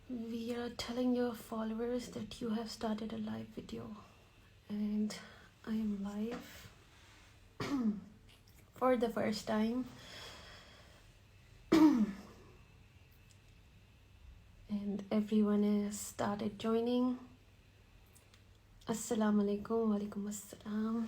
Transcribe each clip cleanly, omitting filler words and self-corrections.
We are telling your followers that you have started a live video, and I am live for the first time, and everyone has started joining. Assalamu alaikum, walaikum assalam.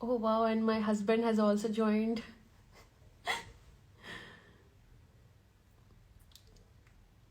Oh wow, and my husband has also joined.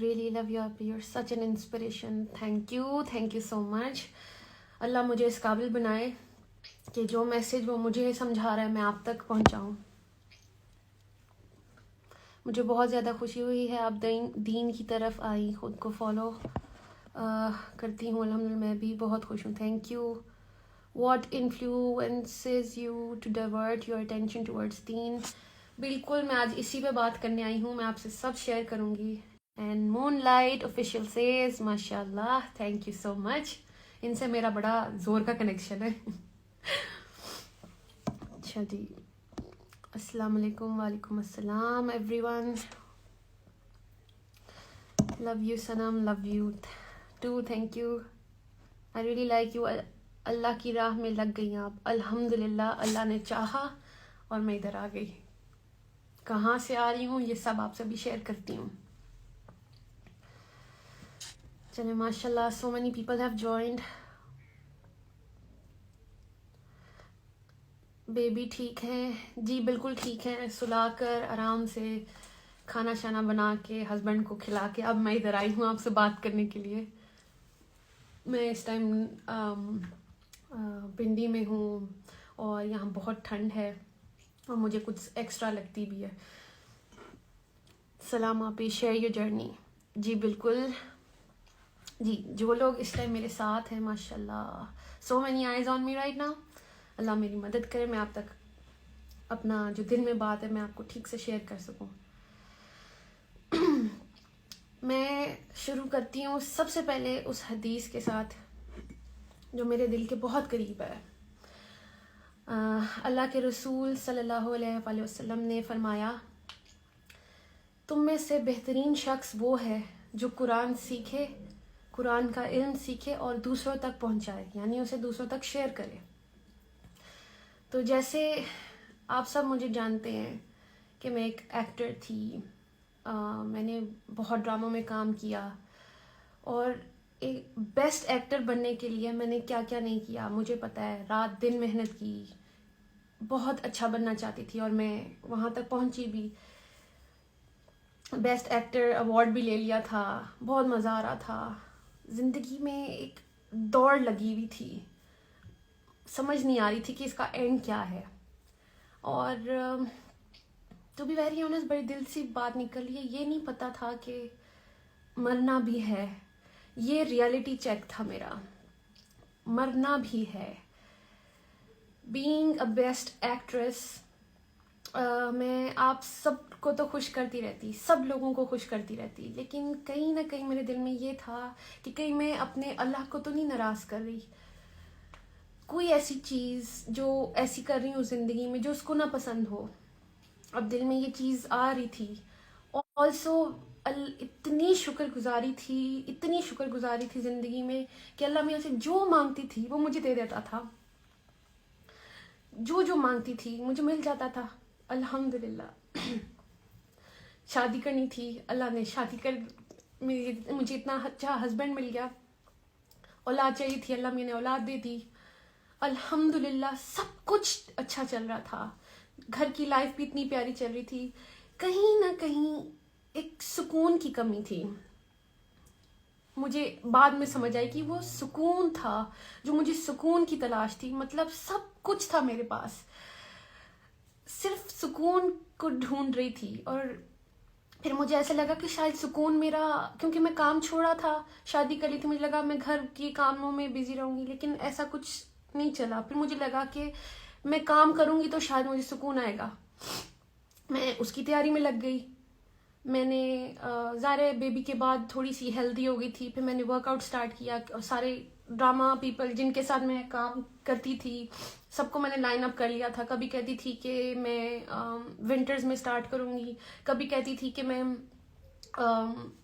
Really love you, you're such an inspiration. Thank you so much. اللہ مجھے اس قابل بنائے کہ جو message وہ مجھے سمجھا رہا ہے میں آپ تک پہنچاؤں. مجھے بہت زیادہ خوشی ہوئی ہے آپ دین کی طرف آئی, خود کو فالو کرتی ہوں. الحمدللہ میں بھی بہت خوش ہوں. Thank you. What influences you to divert your attention towards them. بالکل میں آج اسی پہ بات کرنے آئی ہوں, میں آپ سے سب شیئر کروں گی. And Moonlight official says ماشاء اللہ, تھینک یو سو مچ. ان سے میرا بڑا زور کا کنیکشن ہے. اچھا جی, السلام علیکم. وعلیکم السلام everyone. Love you Sanam, love you too, thank you. I really like you. اللہ کی راہ میں لگ گئی آپ. الحمدللہ اللہ نے چاہا اور میں ادھر آ گئی. کہاں سے آ رہی ہوں یہ سب آپ سے بھی شیئر کرتی ہوں. چلے ماشاء اللہ, so many people have joined. Baby ٹھیک ہیں جی, بالکل ٹھیک ہیں. سلا کر آرام سے کھانا شانا بنا کے ہسبینڈ کو کھلا کے اب میں ادھر آئی ہوں آپ سے بات کرنے کے لیے. میں اس ٹائم پنڈی میں ہوں اور یہاں بہت ٹھنڈ ہے اور مجھے کچھ ایکسٹرا لگتی بھی ہے. سلام آپ, شیئر یور جرنی. جی بالکل جی, جو لوگ اس ٹائم میرے ساتھ ہیں ماشاء اللہ, so many eyes on me right now. اللہ میری مدد کرے میں آپ تک اپنا جو دل میں بات ہے میں آپ کو ٹھیک سے شیئر کر سکوں. میں شروع کرتی ہوں سب سے پہلے اس حدیث کے ساتھ جو میرے دل کے بہت قریب ہے. اللہ کے رسول صلی اللہ علیہ وآلہ وسلم نے فرمایا, تم میں سے بہترین شخص وہ ہے جو قرآن سیکھے, قرآن کا علم سیکھے اور دوسروں تک پہنچائے, یعنی اسے دوسروں تک شیئر کرے. تو جیسے آپ سب مجھے جانتے ہیں کہ میں ایک ایکٹر تھی, میں نے بہت ڈراموں میں کام کیا اور ایک بیسٹ ایکٹر بننے کے لیے میں نے کیا کیا نہیں کیا مجھے پتہ ہے. رات دن محنت کی, بہت اچھا بننا چاہتی تھی اور میں وہاں تک پہنچی بھی. بیسٹ ایکٹر ایوارڈ بھی لے لیا تھا, بہت مزہ آ رہا تھا. زندگی میں ایک دوڑ لگی ہوئی تھی, سمجھ نہیں آ رہی تھی کہ اس کا اینڈ کیا ہے. اور ٹو بی ویری آنیسٹ بڑی دل سی بات نکل رہی ہے, یہ نہیں پتا تھا کہ مرنا بھی ہے. یہ ریئلٹی چیک تھا میرا, مرنا بھی ہے. بینگ اے بیسٹ ایکٹریس, میں آپ سب کو تو خوش کرتی رہتی, سب لوگوں کو خوش کرتی رہتی, لیکن کہیں نہ کہیں میرے دل میں یہ تھا کہ کہیں میں اپنے اللہ کو تو نہیں ناراض کر رہی. کوئی ایسی چیز جو ایسی کر رہی ہوں زندگی میں جو اس کو نہ پسند ہو. اب دل میں یہ چیز آ رہی تھی. آلسو اتنی شکر گزاری تھی زندگی میں کہ اللہ میرے سے جو مانگتی تھی وہ مجھے دے دیتا تھا, جو مانگتی تھی مجھے مل جاتا تھا. الحمدللہ. شادی کرنی تھی, اللہ نے شادی کر, مجھے اتنا اچھا ہسبینڈ مل گیا. اولاد چاہیے تھی, اللہ میں نے اولاد دے دی. الحمدللہ سب کچھ اچھا چل رہا تھا, گھر کی لائف بھی اتنی پیاری چل رہی تھی. کہیں نہ کہیں ایک سکون کی کمی تھی. مجھے بعد میں سمجھ آئی کہ وہ سکون تھا جو مجھے سکون کی تلاش تھی. مطلب سب کچھ تھا میرے پاس, صرف سکون کو ڈھونڈ رہی تھی. اور پھر مجھے ایسا لگا کہ شاید سکون میرا, کیونکہ میں کام چھوڑا تھا, شادی کر لی تھی, مجھے لگا میں گھر کی کاموں میں بزی رہوں گی, لیکن ایسا کچھ نہیں چلا. پھر مجھے لگا کہ میں کام کروں گی تو شاید مجھے سکون آئے گا. میں اس کی تیاری میں لگ گئی. میں نے ظاہر بیبی کے بعد تھوڑی سی ہیلدی ہو گئی تھی, پھر میں نے ورک آؤٹ اسٹارٹ کیا. سارے ڈرامہ پیپل جن کے ساتھ میں کام کرتی تھی سب کو میں نے لائن اپ کر لیا تھا. کبھی کہتی تھی کہ میں ونٹرز میں اسٹارٹ کروں گی, کبھی کہتی تھی کہ میں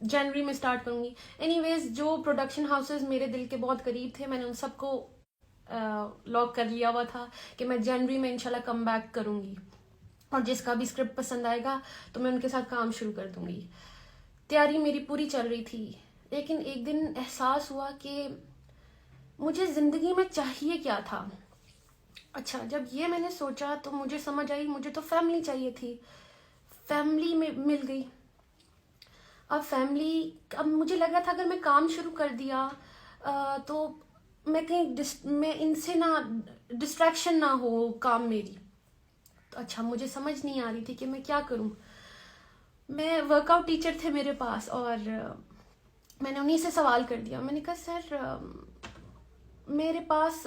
جنوری میں اسٹارٹ کروں گی. اینی ویز جو پروڈکشن ہاؤسز میرے دل کے بہت قریب تھے میں نے ان سب کو لاک کر لیا ہوا تھا کہ میں جنوری میں انشاءاللہ کم بیک کروں گی, اور جس کا بھی اسکرپٹ پسند آئے گا تو میں ان کے ساتھ کام شروع کر دوں گی. تیاری میری پوری چل رہی تھی, لیکن ایک دن احساس ہوا کہ مجھے زندگی میں چاہیے کیا تھا. اچھا, جب یہ میں نے سوچا تو مجھے سمجھ آئی مجھے تو فیملی چاہیے تھی. فیملی میں مل گئی. اب مجھے لگ رہا تھا اگر میں کام شروع کر دیا تو میں کہیں میں ان سے نہ ڈسٹریکشن نہ ہو کام میری. تو اچھا مجھے سمجھ نہیں آ رہی تھی کہ میں کیا کروں. میں ورک آؤٹ ٹیچر تھے میرے پاس اور میں نے انہیں سے سوال کر دیا. میں نے کہا سر میرے پاس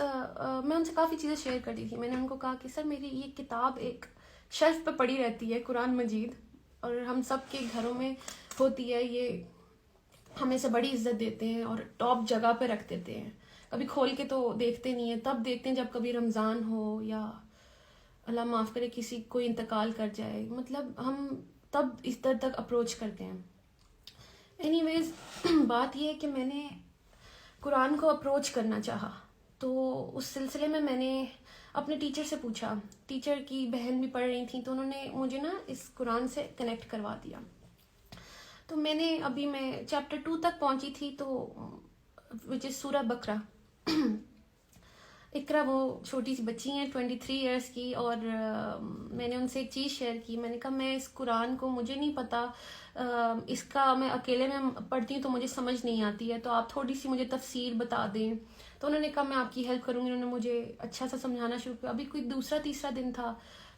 میں ان سے کافی چیزیں شیئر کرتی تھی. میں نے ان کو کہا کہ سر میری یہ کتاب ایک شیلف پہ پڑی رہتی ہے قرآن مجید, اور ہم سب کے گھروں میں ہوتی ہے, یہ ہمیں سے بڑی عزت دیتے ہیں اور ٹاپ جگہ پہ رکھ دیتے ہیں. کبھی کھول کے تو دیکھتے نہیں ہیں, تب دیکھتے ہیں جب کبھی رمضان ہو یا اللہ معاف کرے کسی کوئی انتقال کر جائے, مطلب ہم تب اس در تک اپروچ کرتے ہیں. اینی ویز بات یہ ہے کہ میں نے قرآن کو اپروچ کرنا چاہا, تو اس سلسلے میں نے اپنے ٹیچر سے پوچھا. ٹیچر کی بہن بھی پڑھ رہی تھیں تو انہوں نے مجھے نا اس قرآن سے کنیکٹ کروا دیا. تو میں چیپٹر 2 تک پہنچی تھی, تو وچ از سورہ بقرہ. اقرا وہ چھوٹی سی بچی ہیں 23 ایئرس کی, اور میں نے ان سے ایک چیز شیئر کی. میں نے کہا میں اس قرآن کو مجھے نہیں پتا, اس کا میں اکیلے میں پڑھتی ہوں تو مجھے سمجھ نہیں آتی ہے, تو آپ تھوڑی سی مجھے تفسیر بتا دیں. تو انہوں نے کہا میں آپ کی ہیلپ کروں گی. انہوں نے مجھے اچھا سا سمجھانا شروع کیا. ابھی کوئی دوسرا تیسرا دن تھا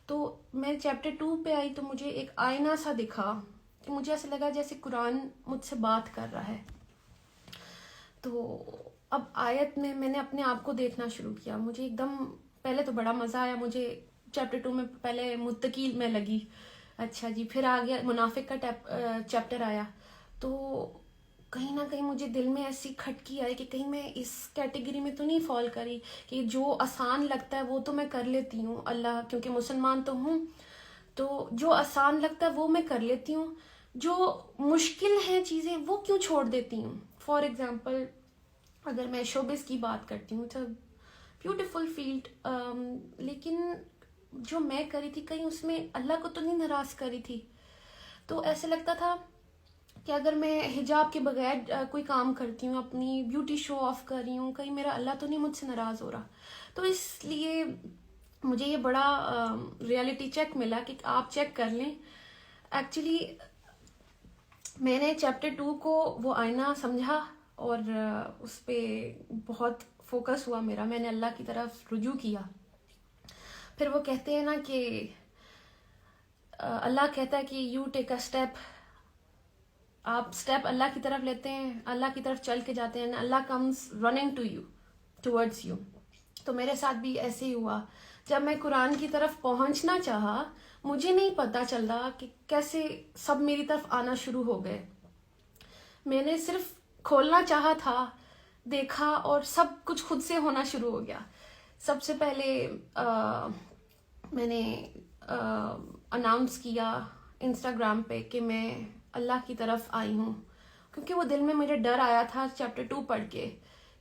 تو میں چیپٹر 2 پہ آئی, تو مجھے ایک آئینہ سا دکھا کہ مجھے ایسا لگا جیسے قرآن مجھ سے بات کر رہا ہے. تو اب آیت میں نے اپنے آپ کو دیکھنا شروع کیا. مجھے ایک دم پہلے تو بڑا مزہ آیا. مجھے چیپٹر 2 میں پہلے متقی میں لگی, اچھا جی, پھر آ گیا منافق کا چیپٹر آیا. تو کہیں نہ کہیں مجھے دل میں ایسی کھٹکی آئی کہ کہیں میں اس کیٹیگری میں تو نہیں فال کری کہ جو آسان لگتا ہے وہ تو میں کر لیتی ہوں, اللہ کیونکہ مسلمان تو ہوں, تو جو آسان لگتا ہے وہ میں کر لیتی ہوں, جو مشکل ہیں چیزیں وہ کیوں چھوڑ دیتی ہوں. فار ایگزامپل اگر میں شوبز کی بات کرتی ہوں, تو بیوٹیفل فیلڈ, لیکن جو میں کری تھی کہیں اس میں اللہ کو تو نہیں ناراض کری تھی. تو ایسے لگتا تھا کہ اگر میں حجاب کے بغیر کوئی کام کرتی ہوں, اپنی بیوٹی شو آف کر رہی ہوں, کہیں میرا اللہ تو نہیں مجھ سے ناراض ہو رہا. تو اس لیے مجھے یہ بڑا ریالٹی چیک ملا کہ آپ چیک کر لیں. ایکچولی میں نے چیپٹر 2 کو وہ آئینہ سمجھا اور اس پہ بہت فوکس ہوا میرا. میں نے اللہ کی طرف رجوع کیا. پھر وہ کہتے ہیں نا کہ اللہ کہتا ہے کہ یو ٹیک اے اسٹیپ, آپ اسٹیپ اللہ کی طرف لیتے ہیں, اللہ کی طرف چل کے جاتے ہیں, اللہ comes running to you, towards you. تو میرے ساتھ بھی ایسے ہی ہوا. جب میں قرآن کی طرف پہنچنا چاہا, مجھے نہیں پتا چل رہا کہ کیسے سب میری طرف آنا شروع ہو گئے. میں نے صرف کھولنا چاہا تھا, دیکھا اور سب کچھ خود سے ہونا شروع ہو گیا. سب سے پہلے میں نے اناؤنس کیا انسٹاگرام پہ کہ میں اللہ کی طرف آئی ہوں, کیونکہ وہ دل میں میرے ڈر آیا تھا چیپٹر 2 پڑھ کے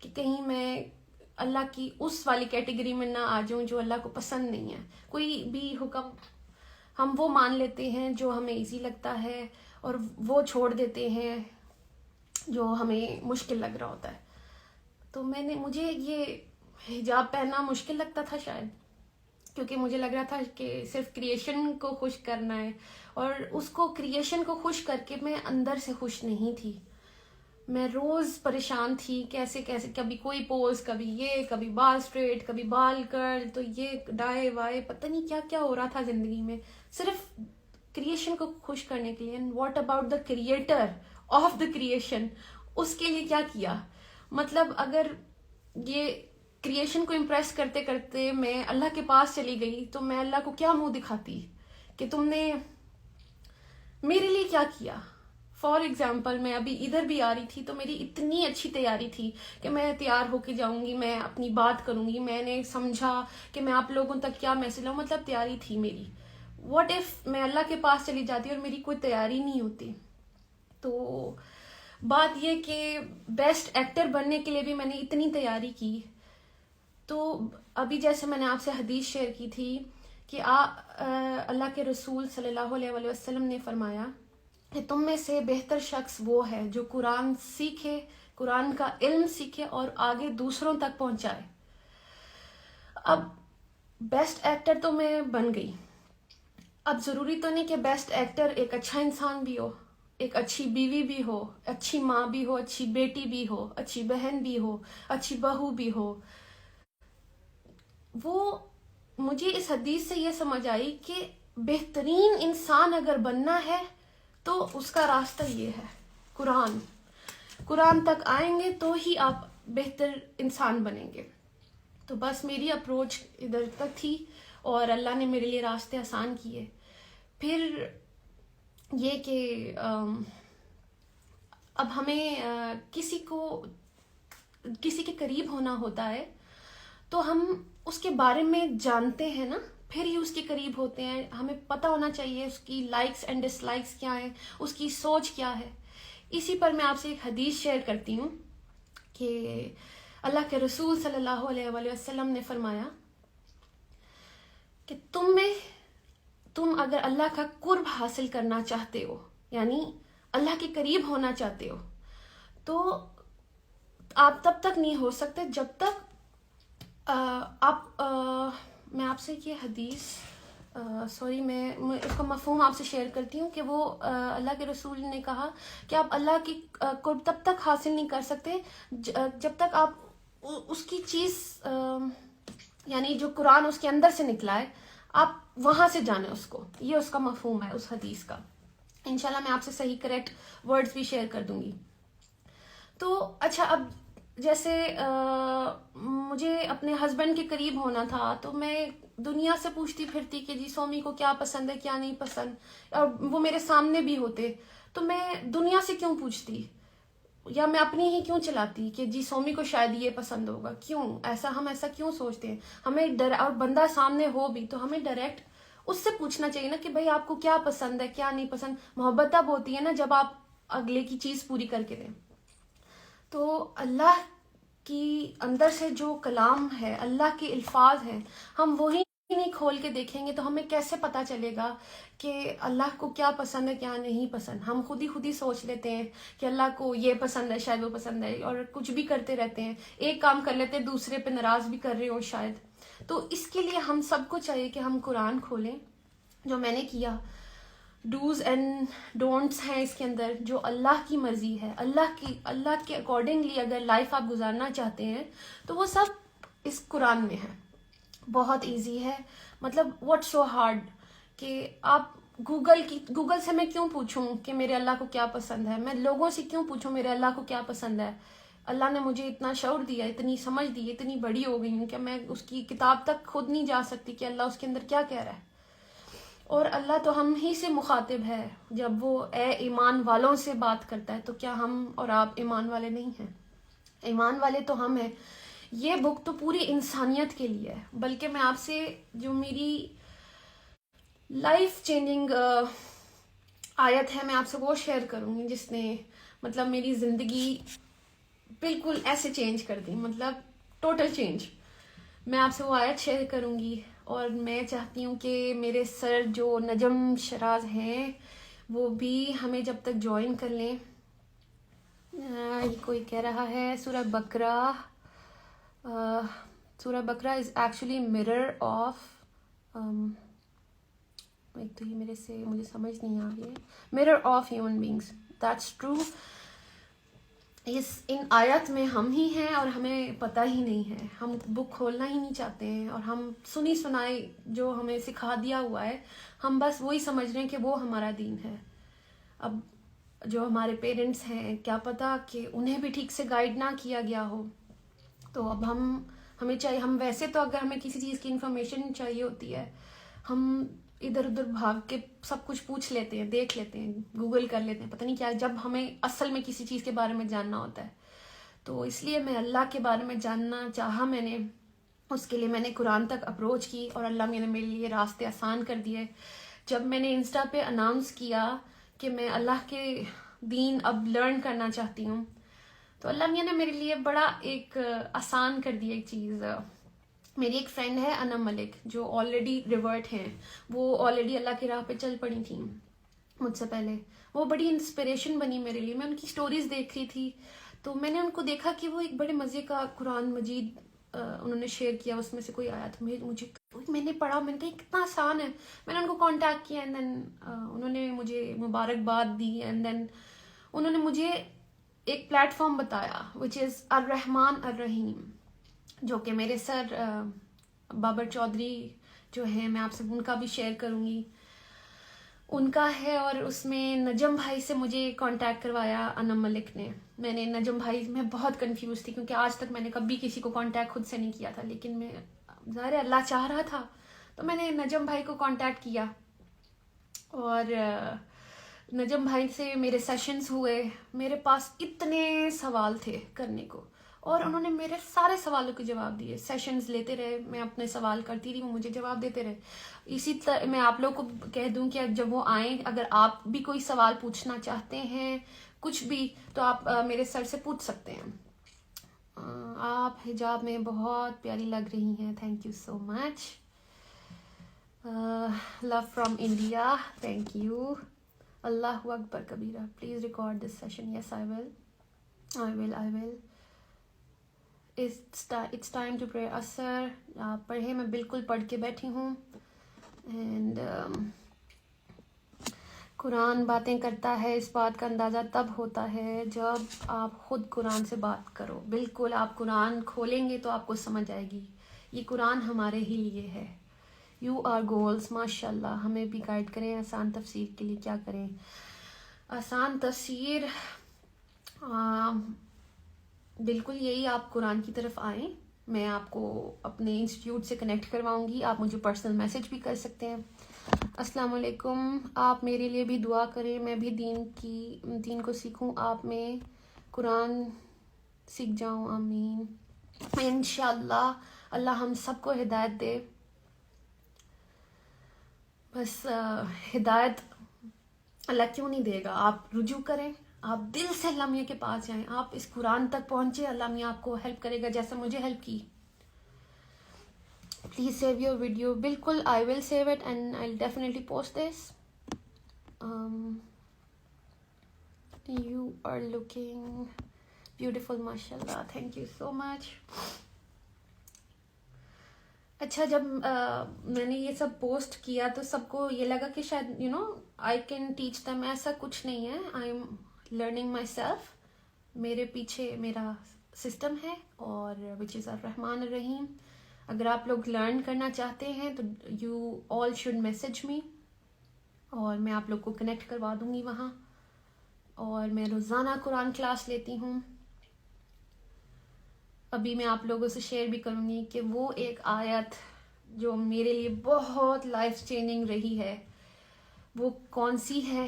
کہ کہیں میں اللہ کی اس والی کیٹیگری میں نہ آ جاؤں جو اللہ کو پسند نہیں ہے. کوئی بھی حکم ہم وہ مان لیتے ہیں جو ہمیں ایزی لگتا ہے, اور وہ چھوڑ دیتے ہیں جو ہمیں مشکل لگ رہا ہوتا ہے. تو مجھے یہ حجاب پہننا مشکل لگتا تھا شاید, کیونکہ مجھے لگ رہا تھا کہ صرف کریشن کو خوش کرنا ہے, اور اس کو کریشن کو خوش کر کے میں اندر سے خوش نہیں تھی. میں روز پریشان تھی کیسے کبھی کوئی پوز, کبھی بال اسٹریٹ, کبھی بال کرل, تو یہ ڈائے وائے, پتہ نہیں کیا کیا ہو رہا تھا زندگی میں صرف کریشن کو خوش کرنے کے لیے. And what about the creator of the creation, اس کے لیے کیا کیا. مطلب اگر یہ کریشن کو امپریس کرتے کرتے میں اللہ کے پاس چلی گئی تو میں اللہ کو کیا منہ دکھاتی کہ تم نے میرے لیے کیا کیا. فار ایگزامپل میں ابھی ادھر بھی آ رہی تھی تو میری اتنی اچھی تیاری تھی کہ میں تیار ہو کے جاؤں گی, میں اپنی بات کروں گی, میں نے سمجھا کہ میں آپ لوگوں تک کیا میسج لاؤں, مطلب تیاری تھی میری. واٹ ایف میں اللہ کے پاس چلی جاتی اور میری کوئی تیاری نہیں ہوتی. تو بات یہ کہ بیسٹ ایکٹر بننے کے لیے بھی میں نے اتنی تیاری کی. تو ابھی جیسے میں نے آپ سے حدیث شیئر کی تھی کہ اللہ کے رسول صلی اللہ علیہ وسلم نے فرمایا کہ تم میں سے بہتر شخص وہ ہے جو قرآن سیکھے, قرآن کا علم سیکھے اور آگے دوسروں تک پہنچائے. اب بیسٹ ایکٹر تو میں بن گئی. اب ضروری تو نہیں کہ بیسٹ ایکٹر ایک اچھا انسان بھی ہو. ایک اچھی بیوی بھی ہو، اچھی ماں بھی ہو، اچھی بیٹی بھی ہو، اچھی بہن بھی ہو، اچھی بہو بھی ہو. وہ مجھے اس حدیث سے یہ سمجھ آئی کہ بہترین انسان اگر بننا ہے تو اس کا راستہ یہ ہے، قرآن تک آئیں گے تو ہی آپ بہتر انسان بنیں گے. تو بس میری اپروچ ادھر تک تھی اور اللہ نے میرے لیے راستے آسان کیے. پھر یہ کہ اب ہمیں کسی کے قریب ہونا ہوتا ہے تو ہم اس کے بارے میں جانتے ہیں نا، پھر ہی اس کے قریب ہوتے ہیں. ہمیں پتہ ہونا چاہیے اس کی لائکس اینڈ ڈس لائکس کیا ہیں، اس کی سوچ کیا ہے. اسی پر میں آپ سے ایک حدیث شیئر کرتی ہوں کہ اللہ کے رسول صلی اللہ علیہ وآلہ وسلم نے فرمایا کہ تم اگر اللہ کا قرب حاصل کرنا چاہتے ہو، یعنی اللہ کے قریب ہونا چاہتے ہو، تو آپ تب تک نہیں ہو سکتے جب تک میں آپ سے یہ حدیث میں اس کا مفہوم آپ سے شیئر کرتی ہوں کہ وہ اللہ کے رسول نے کہا کہ آپ اللہ کی قرب تب تک حاصل نہیں کر سکتے جب تک آپ اس کی چیز یعنی جو قرآن اس کے اندر سے نکلا ہے آپ وہاں سے جانیں اس کو. یہ اس کا مفہوم ہے اس حدیث کا. انشاءاللہ میں آپ سے صحیح کریکٹ ورڈز بھی شیئر کر دوں گی. تو اچھا، اب جیسے مجھے اپنے ہسبینڈ کے قریب ہونا تھا تو میں دنیا سے پوچھتی پھرتی کہ جی سومی کو کیا پسند ہے کیا نہیں پسند، اور وہ میرے سامنے بھی ہوتے تو میں دنیا سے کیوں پوچھتی، یا میں اپنی ہی کیوں چلاتی کہ جی سومی کو شاید یہ پسند ہوگا. کیوں ہم ایسا کیوں سوچتے ہیں؟ ہمیں اور بندہ سامنے ہو بھی تو ہمیں ڈائریکٹ اس سے پوچھنا چاہیے نا کہ بھائی آپ کو کیا پسند ہے کیا نہیں پسند. محبت تب ہوتی ہے نا جب آپ اگلے کی چیز پوری کر کے دیں. تو اللہ کی اندر سے جو کلام ہے، اللہ کے الفاظ ہیں، ہم وہی نہیں کھول کے دیکھیں گے تو ہمیں کیسے پتا چلے گا کہ اللہ کو کیا پسند ہے کیا نہیں پسند. ہم خود ہی سوچ لیتے ہیں کہ اللہ کو یہ پسند ہے شاید وہ پسند ہے، اور کچھ بھی کرتے رہتے ہیں، ایک کام کر لیتے ہیں دوسرے پہ ناراض بھی کر رہے ہو شاید. تو اس کے لیے ہم سب کو چاہیے کہ ہم قرآن کھولیں، جو میں نے کیا. ڈوز اینڈ ڈونٹس ہیں اس کے اندر، جو اللہ کی مرضی ہے، اللہ کے اکارڈنگلی اگر لائف آپ گزارنا چاہتے ہیں تو وہ سب اس قرآن میں ہے. بہت ایزی ہے، مطلب واٹ سو ہارڈ کہ آپ گوگل سے میں کیوں پوچھوں کہ میرے اللہ کو کیا پسند ہے، میں لوگوں سے کیوں پوچھوں میرے اللہ کو کیا پسند ہے. اللہ نے مجھے اتنا شعور دیا، اتنی سمجھ دی، اتنی بڑی ہو گئی ہوں کہ میں اس کی کتاب تک خود نہیں جا سکتی کہ اللہ اس کے اندر کیا کہہ رہا ہے. اور اللہ تو ہم ہی سے مخاطب ہے جب وہ اے ایمان والوں سے بات کرتا ہے، تو کیا ہم اور آپ ایمان والے نہیں ہیں؟ ایمان والے تو ہم ہیں. یہ بک تو پوری انسانیت کے لیے ہے. بلکہ میں آپ سے جو میری لائف چینجنگ آیت ہے میں آپ سے وہ شیئر کروں گی جس نے مطلب میری زندگی بالکل ایسے چینج کر دی، مطلب ٹوٹل چینج. میں آپ سے وہ آیت شیئر کروں گی، اور میں چاہتی ہوں کہ میرے سر جو نجم شراز ہیں وہ بھی ہمیں جب تک جوائن کر لیں. یہ کوئی کہہ رہا ہے سورہ بقرہ از ایکچولی mirror آف ایک تو یہ مجھے سمجھ نہیں آ رہی ہے. mirror of human beings, that's true. ان آیت میں ہم ہی ہیں اور ہمیں پتہ ہی نہیں ہے. ہم بک کھولنا ہی نہیں چاہتے ہیں، اور ہم سنی سنائی جو ہمیں سکھا دیا ہوا ہے ہم بس وہی سمجھ رہے ہیں کہ وہ ہمارا دین ہے. اب جو ہمارے پیرنٹس ہیں کیا پتہ کہ انہیں بھی ٹھیک سے گائیڈ نہ کیا گیا ہو. تو اب ہمیں چاہیے، ہم ویسے تو اگر ہمیں کسی چیز کی انفارمیشن چاہیے ہوتی ہے ہم ادھر ادھر بھاگ کے سب کچھ پوچھ لیتے ہیں، دیکھ لیتے ہیں، گوگل کر لیتے ہیں، پتہ نہیں کیا، جب ہمیں اصل میں کسی چیز کے بارے میں جاننا ہوتا ہے. تو اس لیے میں اللہ کے بارے میں جاننا چاہا، میں نے اس کے لیے میں نے قرآن تک اپروچ کی، اور اللہ نے میرے لیے راستے آسان کر دیے. جب میں نے انسٹا پہ اناؤنس کیا کہ میں اللہ کے دین اب لرن کرنا چاہتی ہوں، تو اللہ میاں نے میرے لیے بڑا ایک آسان کر دیا ایک چیز. میری ایک فرینڈ ہے انم ملک جو آلریڈی ریورٹ ہیں، وہ آلریڈی اللہ کی راہ پہ چل پڑی تھیں مجھ سے پہلے. وہ بڑی انسپریشن بنی میرے لیے. میں ان کی سٹوریز دیکھ رہی تھی تو میں نے ان کو دیکھا کہ وہ ایک بڑے مزے کا قرآن مجید انہوں نے شیئر کیا، اس میں سے کوئی آیا تھا، مجھے میں نے پڑھا، میں نے کہا کتنا آسان ہے. میں نے ان کو کانٹیکٹ کیا اینڈ دین انہوں نے مجھے مبارکباد دی اینڈ دین انہوں نے مجھے ایک پلیٹ فارم بتایا وچ از الرحمن الرحیم، جو کہ میرے سر بابر چودھری جو ہیں، میں آپ سے ان کا بھی شیئر کروں گی، ان کا ہے. اور اس میں نجم بھائی سے مجھے کانٹیکٹ کروایا انم ملک نے. میں نے نجم بھائی میں بہت کنفیوز تھی کیونکہ آج تک میں نے کبھی کسی کو کانٹیکٹ خود سے نہیں کیا تھا، لیکن میں ظاہر اللہ چاہ رہا تھا تو میں نے نجم بھائی کو کانٹیکٹ کیا. اور نجم بھائی سے میرے سیشنز ہوئے، میرے پاس اتنے سوال تھے کرنے کو اور انہوں نے میرے سارے سوالوں کے جواب دیے. سیشنز لیتے رہے، میں اپنے سوال کرتی رہی، وہ مجھے جواب دیتے رہے. اسی طرح میں آپ لوگ کو کہہ دوں کہ جب وہ آئیں، اگر آپ بھی کوئی سوال پوچھنا چاہتے ہیں کچھ بھی تو آپ میرے سر سے پوچھ سکتے ہیں. آپ حجاب میں بہت پیاری لگ رہی ہیں، thank you so much. Love from India, thank you. اللہ اکبر کبیرہ، please record this session. Yes I will. It's time to pray عصر. آپ پڑھیں، میں بالکل پڑھ کے بیٹھی ہوں. اینڈ قرآن باتیں کرتا ہے، اس بات کا اندازہ تب ہوتا ہے جب آپ خود قرآن سے بات کرو. بالکل، آپ قرآن کھولیں گے تو آپ کو سمجھ آئے گی. یہ قرآن ہمارے ہی لیے ہے. You are goals. ماشاء اللہ، ہمیں بھی گائیڈ کریں آسان تفسیر کے لیے. کیا کریں آسان تفسیر؟ بالکل یہی، آپ قرآن کی طرف آئیں. میں آپ کو اپنے انسٹیٹیوٹ سے کنیکٹ کرواؤں گی، آپ مجھے پرسنل میسج بھی کر سکتے ہیں. السلام علیکم. آپ میرے لیے بھی دعا کریں، میں بھی دین کو سیکھوں، آپ میں قرآن سیکھ جاؤں. آمین. انشاءاللہ اللہ ہم سب کو ہدایت دے. بس ہدایت اللہ کیوں نہیں دے گا؟ آپ رجوع کریں، آپ دل سے اللہ میاں کے پاس جائیں، آپ اس قرآن تک پہنچے، اللہ میاں آپ کو ہیلپ کرے گا جیسے مجھے ہیلپ کی. Please save your video. بالکل I will save it and I definitely post this. You are looking beautiful, ماشاء اللہ، تھینک یو سو مچ. اچھا، جب میں نے یہ سب پوسٹ کیا تو سب کو یہ لگا کہ شاید آئی کین ٹیچ دم. ایسا کچھ نہیں ہے. I am learning my self. میرے پیچھے میرا سسٹم ہے اور وچ از الرحمن الرحیم. اگر آپ لوگ لرن کرنا چاہتے ہیں تو you all should message me, اور میں آپ لوگ کو کنیکٹ کروا دوں گی وہاں. اور میں روزانہ قرآن کلاس لیتی ہوں. ابھی میں آپ لوگوں سے شیئر بھی کروں گی کہ وہ ایک آیت جو میرے لیے بہت لائف چینجنگ رہی ہے وہ کون سی ہے.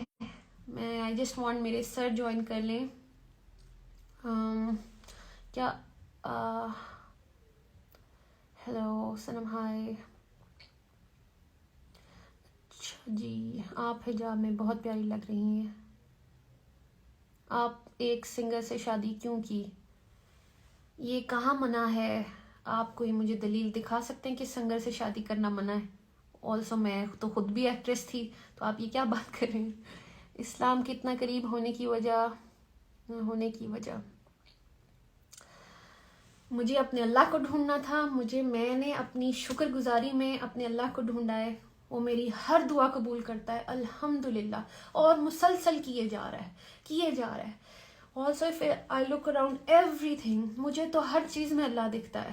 میں آئی جسٹ وانٹ میرے سر جوائن کر لیں. کیا ہیلو سنم، ہائے. جی، آپ حجاب میں بہت پیاری لگ رہی ہیں. آپ ایک سنگر سے شادی کیوں کی؟ یہ کہاں منع ہے؟ آپ کوئی مجھے دلیل دکھا سکتے ہیں کہ سنگر سے شادی کرنا منع ہے؟ آلسو میں تو خود بھی ایکٹریس تھی، تو آپ یہ کیا بات کر رہے ہیں؟ اسلام کے اتنا قریب ہونے کی وجہ مجھے اپنے اللہ کو ڈھونڈنا تھا. میں نے اپنی شکر گزاری میں اپنے اللہ کو ڈھونڈا ہے. وہ میری ہر دعا قبول کرتا ہے الحمدللہ، اور مسلسل کیے جا رہا ہے. Also if I look around everything، مجھے تو ہر چیز میں اللہ دکھتا ہے.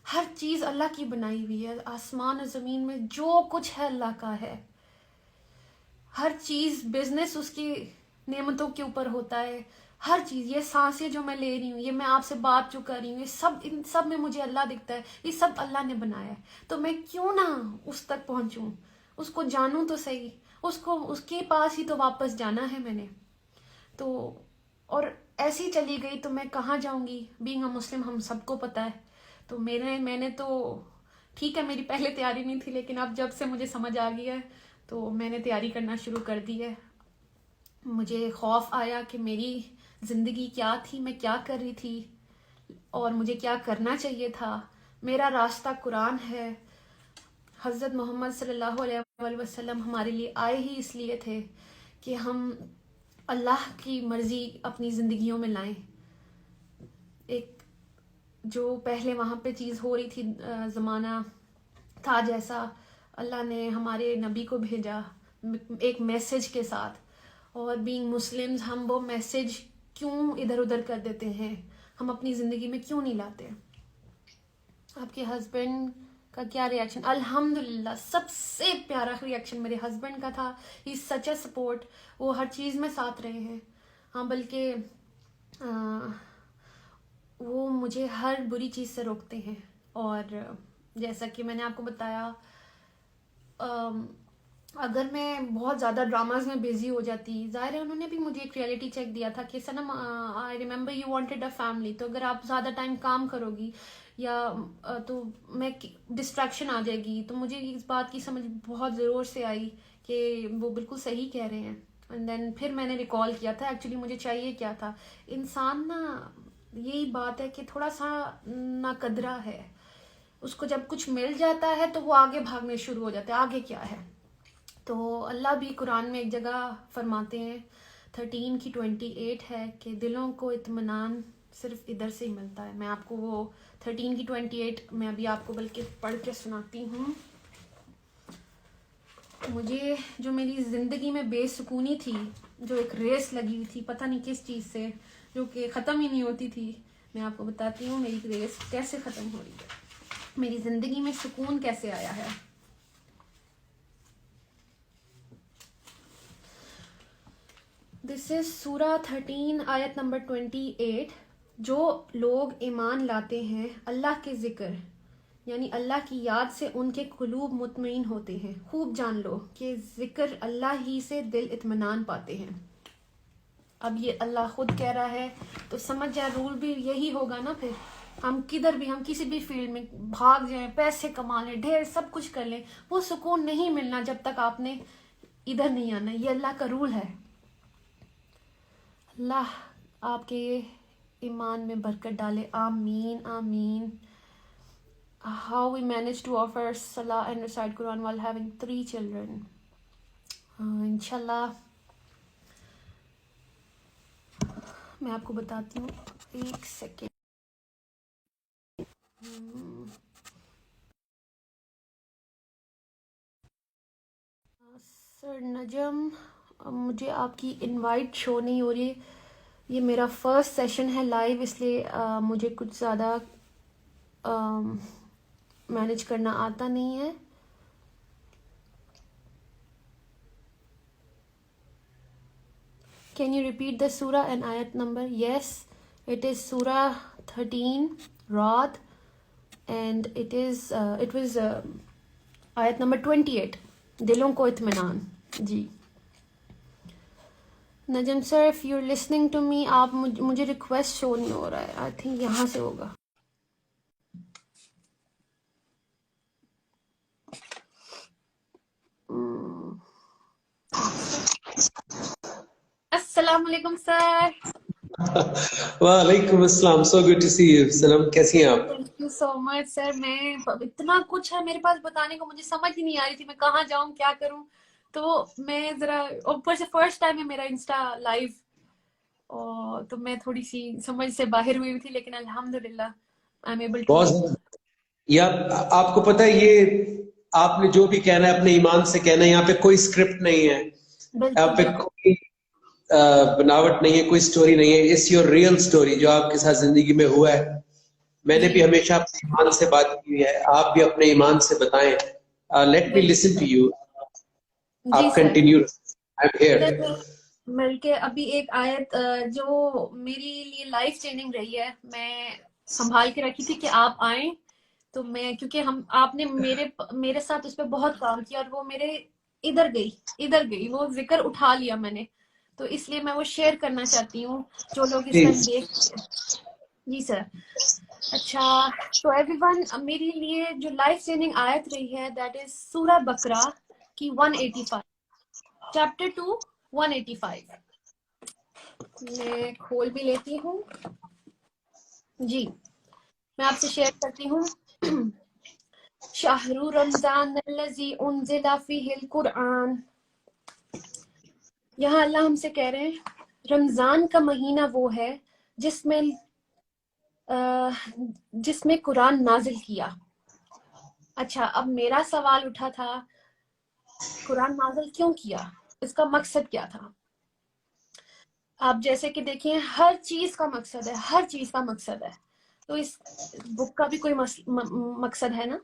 ہر چیز اللہ کی بنائی ہوئی ہے. آسمان اور زمین میں جو کچھ ہے اللہ کا ہے. ہر چیز، بزنس اس کی نعمتوں کے اوپر ہوتا ہے. ہر چیز، یہ سانسیں جو میں لے رہی ہوں، یہ میں آپ سے بات جو کر رہی ہوں، ان سب میں مجھے اللہ دکھتا ہے. یہ سب اللہ نے بنایا ہے. تو میں کیوں نہ اس تک پہنچوں، اس کو جانوں تو صحیح. اس کے پاس ہی تو واپس جانا ہے میں نے. تو اور ایسی چلی گئی تو میں کہاں جاؤں گی؟ بینگ اے مسلم ہم سب کو پتہ ہے. تو میں نے تو ٹھیک ہے، میری پہلے تیاری نہیں تھی، لیکن اب جب سے مجھے سمجھ آ گئی ہے تو میں نے تیاری کرنا شروع کر دی ہے. مجھے خوف آیا کہ میری زندگی کیا تھی، میں کیا کر رہی تھی اور مجھے کیا کرنا چاہیے تھا. میرا راستہ قرآن ہے. حضرت محمد صلی اللہ علیہ وسلم ہمارے لیے آئے ہی اس لیے تھے کہ ہم اللہ کی مرضی اپنی زندگیوں میں لائیں. ایک جو پہلے وہاں پہ چیز ہو رہی تھی، زمانہ تھا جیسا، اللہ نے ہمارے نبی کو بھیجا ایک میسج کے ساتھ، اور بینگ مسلمز ہم وہ میسج کیوں ادھر ادھر کر دیتے ہیں، ہم اپنی زندگی میں کیوں نہیں لاتے؟ آپ کے ہسبینڈ کا کیا ریئیکشن؟ الحمدللہ سب سے پیارا ریئیکشن میرے ہسبینڈ کا تھا. ہی سچ اے سپورٹ. وہ ہر چیز میں ساتھ رہے ہیں. ہاں بلکہ وہ مجھے ہر بری چیز سے روکتے ہیں. اور جیسا کہ میں نے آپ کو بتایا، اگر میں بہت زیادہ ڈراماز میں بزی ہو جاتی، ظاہر ہے انہوں نے بھی مجھے ایک ریئلٹی چیک دیا تھا کہ Sanam I remember you wanted a family, تو اگر آپ زیادہ ٹائم کام کرو گی یا تو میں ڈسٹریکشن آ جائے گی. تو مجھے اس بات کی سمجھ بہت زور سے آئی کہ وہ بالکل صحیح کہہ رہے ہیں. اینڈ دین پھر میں نے ریکال کیا تھا ایکچولی مجھے چاہیے کیا تھا. انسان نا، یہی بات ہے کہ تھوڑا سا ناقدرہ ہے. اس کو جب کچھ مل جاتا ہے تو وہ آگے بھاگنے شروع ہو جاتے ہیں، آگے کیا ہے. تو اللہ بھی قرآن میں ایک جگہ فرماتے ہیں 13 کی 28 ہے کہ دلوں کو اطمینان صرف ادھر سے ہی ملتا ہے. میں آپ کو وہ 13 کی 28 میں ابھی آپ کو بلکہ پڑھ کے سناتی ہوں. مجھے جو میری زندگی میں بے سکونی تھی، جو ایک ریس لگی ہوئی تھی پتہ نہیں کس چیز سے، جو کہ ختم ہی نہیں ہوتی تھی، میں آپ کو بتاتی ہوں میری ریس کیسے ختم ہو رہی ہے، میری زندگی میں سکون کیسے آیا ہے. دس از سورہ 13 آیت نمبر 28. جو لوگ ایمان لاتے ہیں اللہ کے ذکر یعنی اللہ کی یاد سے ان کے قلوب مطمئن ہوتے ہیں. خوب جان لو کہ ذکر اللہ ہی سے دل اطمینان پاتے ہیں. اب یہ اللہ خود کہہ رہا ہے تو سمجھ جائے رول بھی یہی ہوگا نا. پھر ہم کدھر بھی، ہم کسی بھی فیلڈ میں بھاگ جائیں، پیسے کما لیں، ڈھیر سب کچھ کر لیں، وہ سکون نہیں ملنا جب تک آپ نے ادھر نہیں آنا. یہ اللہ کا رول ہے. اللہ آپ کے ایمان میں برکت ڈالے. آمین آمین. How we managed to offer Salah and recite Quran while having 3 children. انشاءاللہ میں آپ کو بتاتی ہوں، ایک سیکنڈ. سر نجم، مجھے آپ کی انوائٹ شو نہیں ہو رہی. یہ میرا فرسٹ سیشن ہے لائیو، اس لیے مجھے کچھ زیادہ مینیج کرنا آتا نہیں ہے. Can you repeat the surah and ayat number? Yes, it is surah 13 Ra'd and it was ayat number 28 دلوں کو اطمینان. جی نجم سر، if you're listening to me، آپ مجھے ریکویسٹ شو نہیں ہو رہا ہے. آئی تھنک یہاں سے ہوگا. السلام علیکم سر. وعلیکم السلام. So good to see you. سلام، کیسی ہیں آپ؟ Thank you so much sir. میں اتنا کچھ ہے میرے پاس بتانے کو، مجھے سمجھ ہی نہیں آ رہی تھی میں کہاں جاؤں، کیا کروں. تو میں ذرا اوپر سے فرسٹ ٹائم ہے میرا انسٹا لائیو، اور تو میں تھوڑی سی سمجھ سے باہر ہوئی تھی، لیکن الحمدللہ آئی ایم ایبل ٹو. بہت یا آپ کو پتہ ہے، یہ آپ نے جو بھی کہنا ہے اپنے ایمان سے کہنا ہے. یہاں پہ کوئی اسکرپٹ نہیں ہے، یہاں پہ کوئی بناوٹ نہیں ہے، کوئی سٹوری نہیں ہے. اٹس یور ریئل سٹوری جو آپ کے ساتھ زندگی میں ہوا ہے. میں نے بھی ہمیشہ اپنے ایمان سے بات کی ہے، آپ بھی اپنے ایمان سے بتائیں. Let me listen to you. آپ کنٹینیو. I am here. بلکہ ابھی ایک آیت جو میری لیے لائف چینجنگ رہی ہے، میں سنبھال کے رکھی تھی کہ آپ آئیں. تو میں کیونکہ آپ نے میرے ساتھ اس پہ بہت کام کیا، اور وہ میرے ادھر گئی وہ ذکر اٹھا لیا میں نے، تو اس لیے میں وہ شیئر کرنا چاہتی ہوں جو لوگ اس ٹائم دیکھ. جی سر. اچھا تو ایوری ون، میری لیے جو لائف چینجنگ آیت رہی ہے دیٹ از سورہ بقرہ کی 185، چیپٹر 2 185. میں کھول بھی لیتی ہوں. جی میں آپ سے شیئر کرتی ہوں. شہر رمضان الذی انزل فیہ القرآن. یہاں اللہ ہم سے کہہ رہے ہیں رمضان کا مہینہ وہ ہے جس میں جس میں قرآن نازل کیا. اچھا اب میرا سوال اٹھا تھا قرآن نازل کیوں کیا, اس کا مقصد کیا تھا. آپ جیسے کہ دیکھیں ہر چیز کا مقصد ہے, ہر چیز کا مقصد ہے, تو اس بک کا بھی کوئی مقصد ہے نا.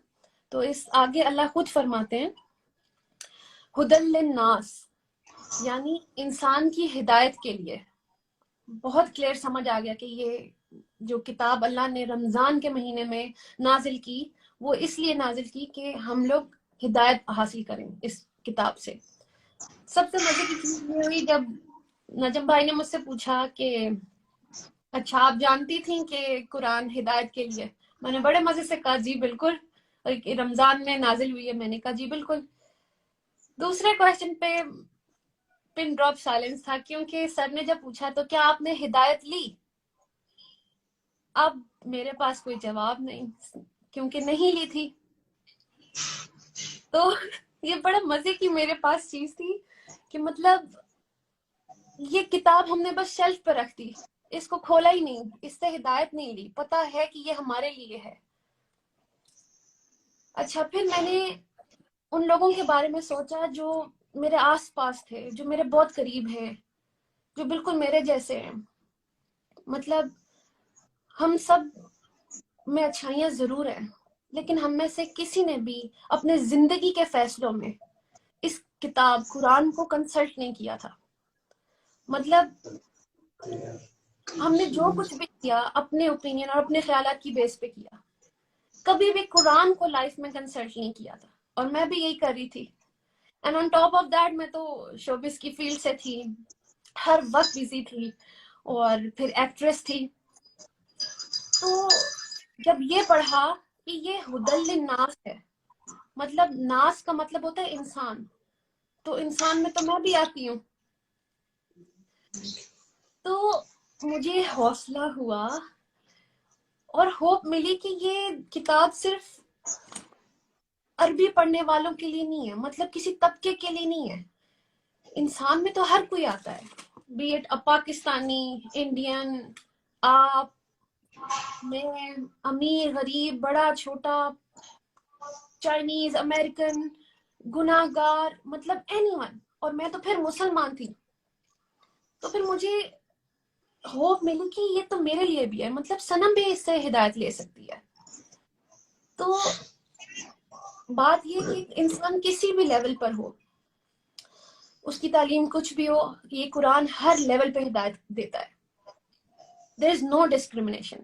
تو اس آگے اللہ خود فرماتے ہیں ہدی للناس, یعنی انسان کی ہدایت کے لیے. بہت کلیئر سمجھ آ گیا کہ یہ جو کتاب اللہ نے رمضان کے مہینے میں نازل کی وہ اس لیے نازل کی کہ ہم لوگ ہدایت حاصل کریں اس کتاب سے. سب سے مزے کی چیز یہ ہوئی جب نجم بھائی نے مجھ سے پوچھا کہ اچھا آپ جانتی تھیں کہ قرآن ہدایت کے لیے. میں نے بڑے مزے سے کہا جی بالکل, رمضان میں نازل ہوئی ہے. میں نے کہا جی بالکل. دوسرے کوشچن پہ پن ڈراپ سائلنس تھا, کیونکہ سر نے جب پوچھا تو کیا آپ نے ہدایت لی, اب میرے پاس کوئی جواب نہیں کیونکہ نہیں لی تھی. تو یہ بڑا مزے کی میرے پاس چیز تھی کہ مطلب یہ کتاب ہم نے بس شیلف پہ رکھ دی, اس کو کھولا ہی نہیں, اس سے ہدایت نہیں لی, پتا ہے کہ یہ ہمارے لیے ہے. اچھا پھر میں نے ان لوگوں کے بارے میں سوچا جو میرے آس پاس تھے, جو میرے بہت قریب ہیں, جو بالکل میرے جیسے ہیں. مطلب ہم سب میں اچھائیاں ضرور ہیں, لیکن ہم میں سے کسی نے بھی اپنے زندگی کے فیصلوں میں اس کتاب قرآن کو کنسلٹ نہیں کیا تھا. مطلب ہم نے جو کچھ بھی کیا اپنے اوپینین اور اپنے خیالات کی بیس پہ کیا, کبھی بھی قرآن کو لائف میں کنسلٹ نہیں کیا تھا. اور میں بھی یہی کر رہی تھی. And on top of that میں تو شوبز کی فیلڈ سے تھی, ہر وقت بزی تھی, اور پھر ایکٹریس تھی. تو جب یہ پڑھا کہ یہ ہدی للناس ہے, مطلب ناس کا مطلب ہوتا ہے انسان, تو انسان میں تو میں بھی آتی ہوں. تو مجھے حوصلہ ہوا اور ہوپ ملی کہ یہ کتاب صرف عربی پڑھنے والوں کے لیے نہیں ہے, مطلب کسی طبقے کے لیے نہیں ہے. انسان میں تو ہر کوئی آتا ہے, بی اٹ پاکستانی, انڈین, آپ, میں, امیر غریب, بڑا چھوٹا, چائنیز, امریکن, گناہ گار, مطلب اینی ون. اور میں تو پھر مسلمان تھی. تو پھر مجھے ہوپ ملی کہ یہ تو میرے لیے بھی ہے, مطلب صنم بھی اس سے ہدایت لے سکتی ہے. تو بات یہ کہ انسان کسی بھی لیول پر ہو, اس کی تعلیم کچھ بھی ہو, یہ قرآن ہر لیول پہ ہدایت دیتا ہے. there is no discrimination.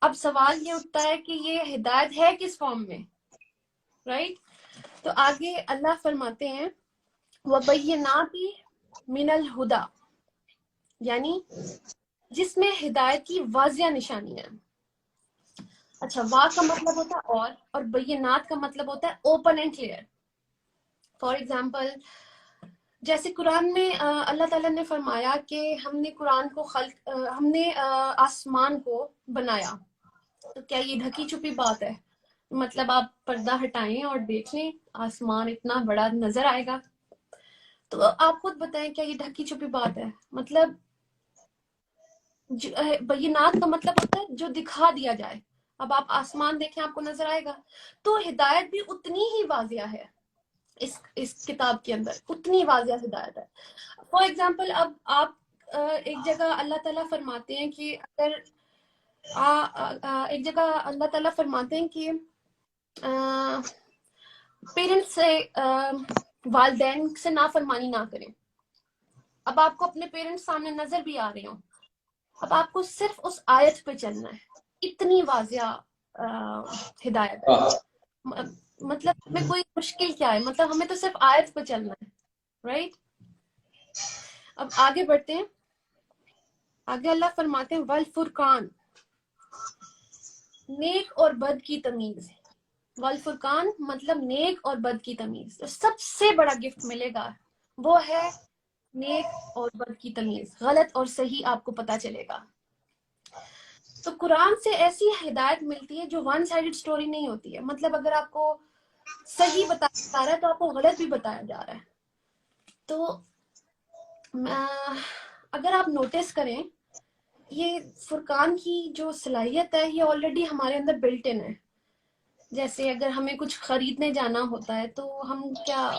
اب سوال یہ اٹھتا ہے کہ یہ ہدایت ہے کس فارم میں, رائٹ. تو آگے اللہ فرماتے ہیں وَبَيِّنَاتٍ مِنَ الْهُدَى, یعنی جس میں ہدایت کی واضح نشانیاں. اچھا وا کا مطلب ہوتا ہے اور بینات کا مطلب ہوتا ہے open and clear. For example جیسے قرآن میں اللہ تعالیٰ نے فرمایا کہ ہم نے قرآن کو ہم نے آسمان کو بنایا. تو کیا یہ ڈھکی چھپی بات ہے؟ مطلب آپ پردہ ہٹائیں اور دیکھ لیں آسمان اتنا بڑا نظر آئے گا. تو آپ خود بتائیں کیا یہ ڈھکی چھپی بات ہے؟ مطلب بینات کا مطلب ہوتا ہے جو دکھا دیا جائے. اب آپ آسمان دیکھیں آپ کو نظر آئے گا. تو ہدایت بھی اتنی ہی واضح ہے اس کتاب کے اندر, اتنی واضح ہدایت ہے. فار ایگزامپل اب آپ ایک جگہ اللہ تعالیٰ فرماتے ہیں کہ اگر ایک جگہ اللہ تعالیٰ فرماتے ہیں کہ پیرنٹس سے والدین سے نافرمانی نہ کریں. اب آپ کو اپنے پیرنٹس سامنے نظر بھی آ رہے ہوں, اب آپ کو صرف اس آیت پہ چلنا ہے, اتنی واضح ہدایت ہے. مطلب ہمیں کوئی مشکل کیا ہے, مطلب ہمیں تو صرف آیت پہ چلنا ہے, رائٹ. اب آگے بڑھتے ہیں. آگے اللہ فرماتے ہیں والفرقان, نیک اور بد کی تمیز. والفرقان مطلب نیک اور بد کی تمیز. تو سب سے بڑا گفٹ ملے گا وہ ہے نیک اور بد کی تمیز, غلط اور صحیح آپ کو پتا چلے گا. تو قرآن سے ایسی ہدایت ملتی ہے جو ون سائیڈڈ سٹوری نہیں ہوتی ہے. مطلب اگر آپ کو صحیح بتایا جا رہا ہے تو آپ کو غلط بھی بتایا جا رہا ہے. تو اگر آپ نوٹس کریں یہ فرقان کی جو صلاحیت ہے یہ آلریڈی ہمارے اندر بلٹ ان ہے. جیسے اگر ہمیں کچھ خریدنے جانا ہوتا ہے تو ہم کیا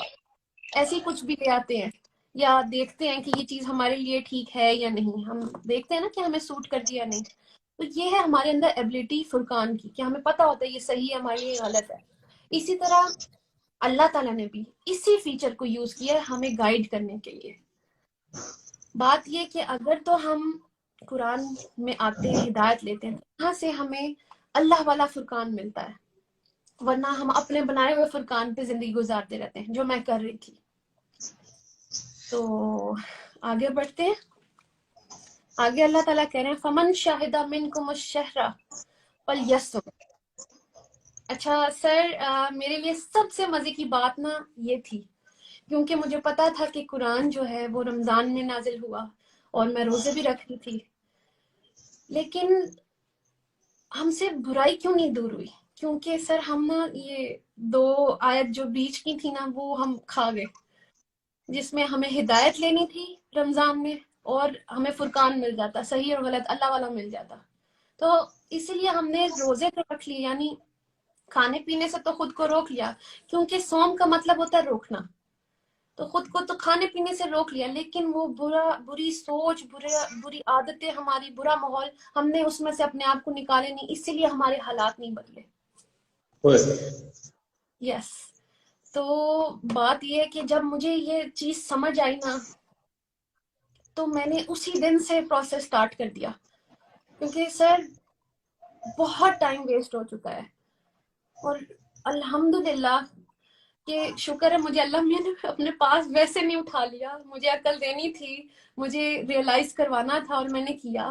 ایسے ہی کچھ بھی لے آتے ہیں یا دیکھتے ہیں کہ یہ چیز ہمارے لیے ٹھیک ہے یا نہیں. ہم دیکھتے ہیں نا کہ ہمیں سوٹ کرتی یا نہیں. تو یہ ہے ہمارے اندر ایبلٹی فرقان کی کہ ہمیں پتہ ہوتا ہے یہ صحیح ہے ہمارے لیے غلط ہے. اسی طرح اللہ تعالیٰ نے بھی اسی فیچر کو یوز کیا ہے ہمیں گائیڈ کرنے کے لیے. بات یہ کہ اگر تو ہم قرآن میں آتے ہیں ہدایت لیتے ہیں یہاں سے ہمیں اللہ والا فرقان ملتا ہے, ورنہ ہم اپنے بنائے ہوئے فرقان پہ زندگی گزارتے رہتے ہیں جو میں کر رہی تھی. تو آگے بڑھتے ہیں. آگے اللہ تعالیٰ کہہ رہے ہیں فمن شاہدہ منکم الشہر فلیصم. اچھا سر, میرے لیے سب سے مزے کی بات نا یہ تھی کیونکہ مجھے پتا تھا کہ قرآن جو ہے وہ رمضان میں نازل ہوا اور میں روزے بھی رکھتی تھی, لیکن ہم سے برائی کیوں نہیں دور ہوئی؟ کیونکہ سر ہم نا یہ 2 آیت جو بیچ کی تھی نا وہ ہم کھا گئے, جس میں ہمیں ہدایت لینی تھی رمضان میں اور ہمیں فرقان مل جاتا, صحیح اور غلط اللہ والا مل جاتا. تو اسی لیے ہم نے روزے تو رکھ لیے, یعنی کھانے پینے سے تو خود کو روک لیا کیونکہ صوم کا مطلب ہوتا ہے روکنا. تو خود کو تو کھانے پینے سے روک لیا, لیکن وہ بری سوچ, بری عادتیں, ہماری برا ماحول ہم نے اس میں سے اپنے آپ کو نکالے نہیں, اسی لیے ہمارے حالات نہیں بدلے. یس. تو بات یہ ہے کہ جب مجھے یہ چیز سمجھ آئی نا تو میں نے اسی دن سے پروسیس سٹارٹ کر دیا, کیونکہ سر بہت ٹائم ویسٹ ہو چکا ہے. اور الحمدللہ کہ شکر ہے مجھے اللہ میں نے اپنے پاس ویسے نہیں اٹھا لیا, مجھے عقل دینی تھی, مجھے ریئلائز کروانا تھا اور میں نے کیا.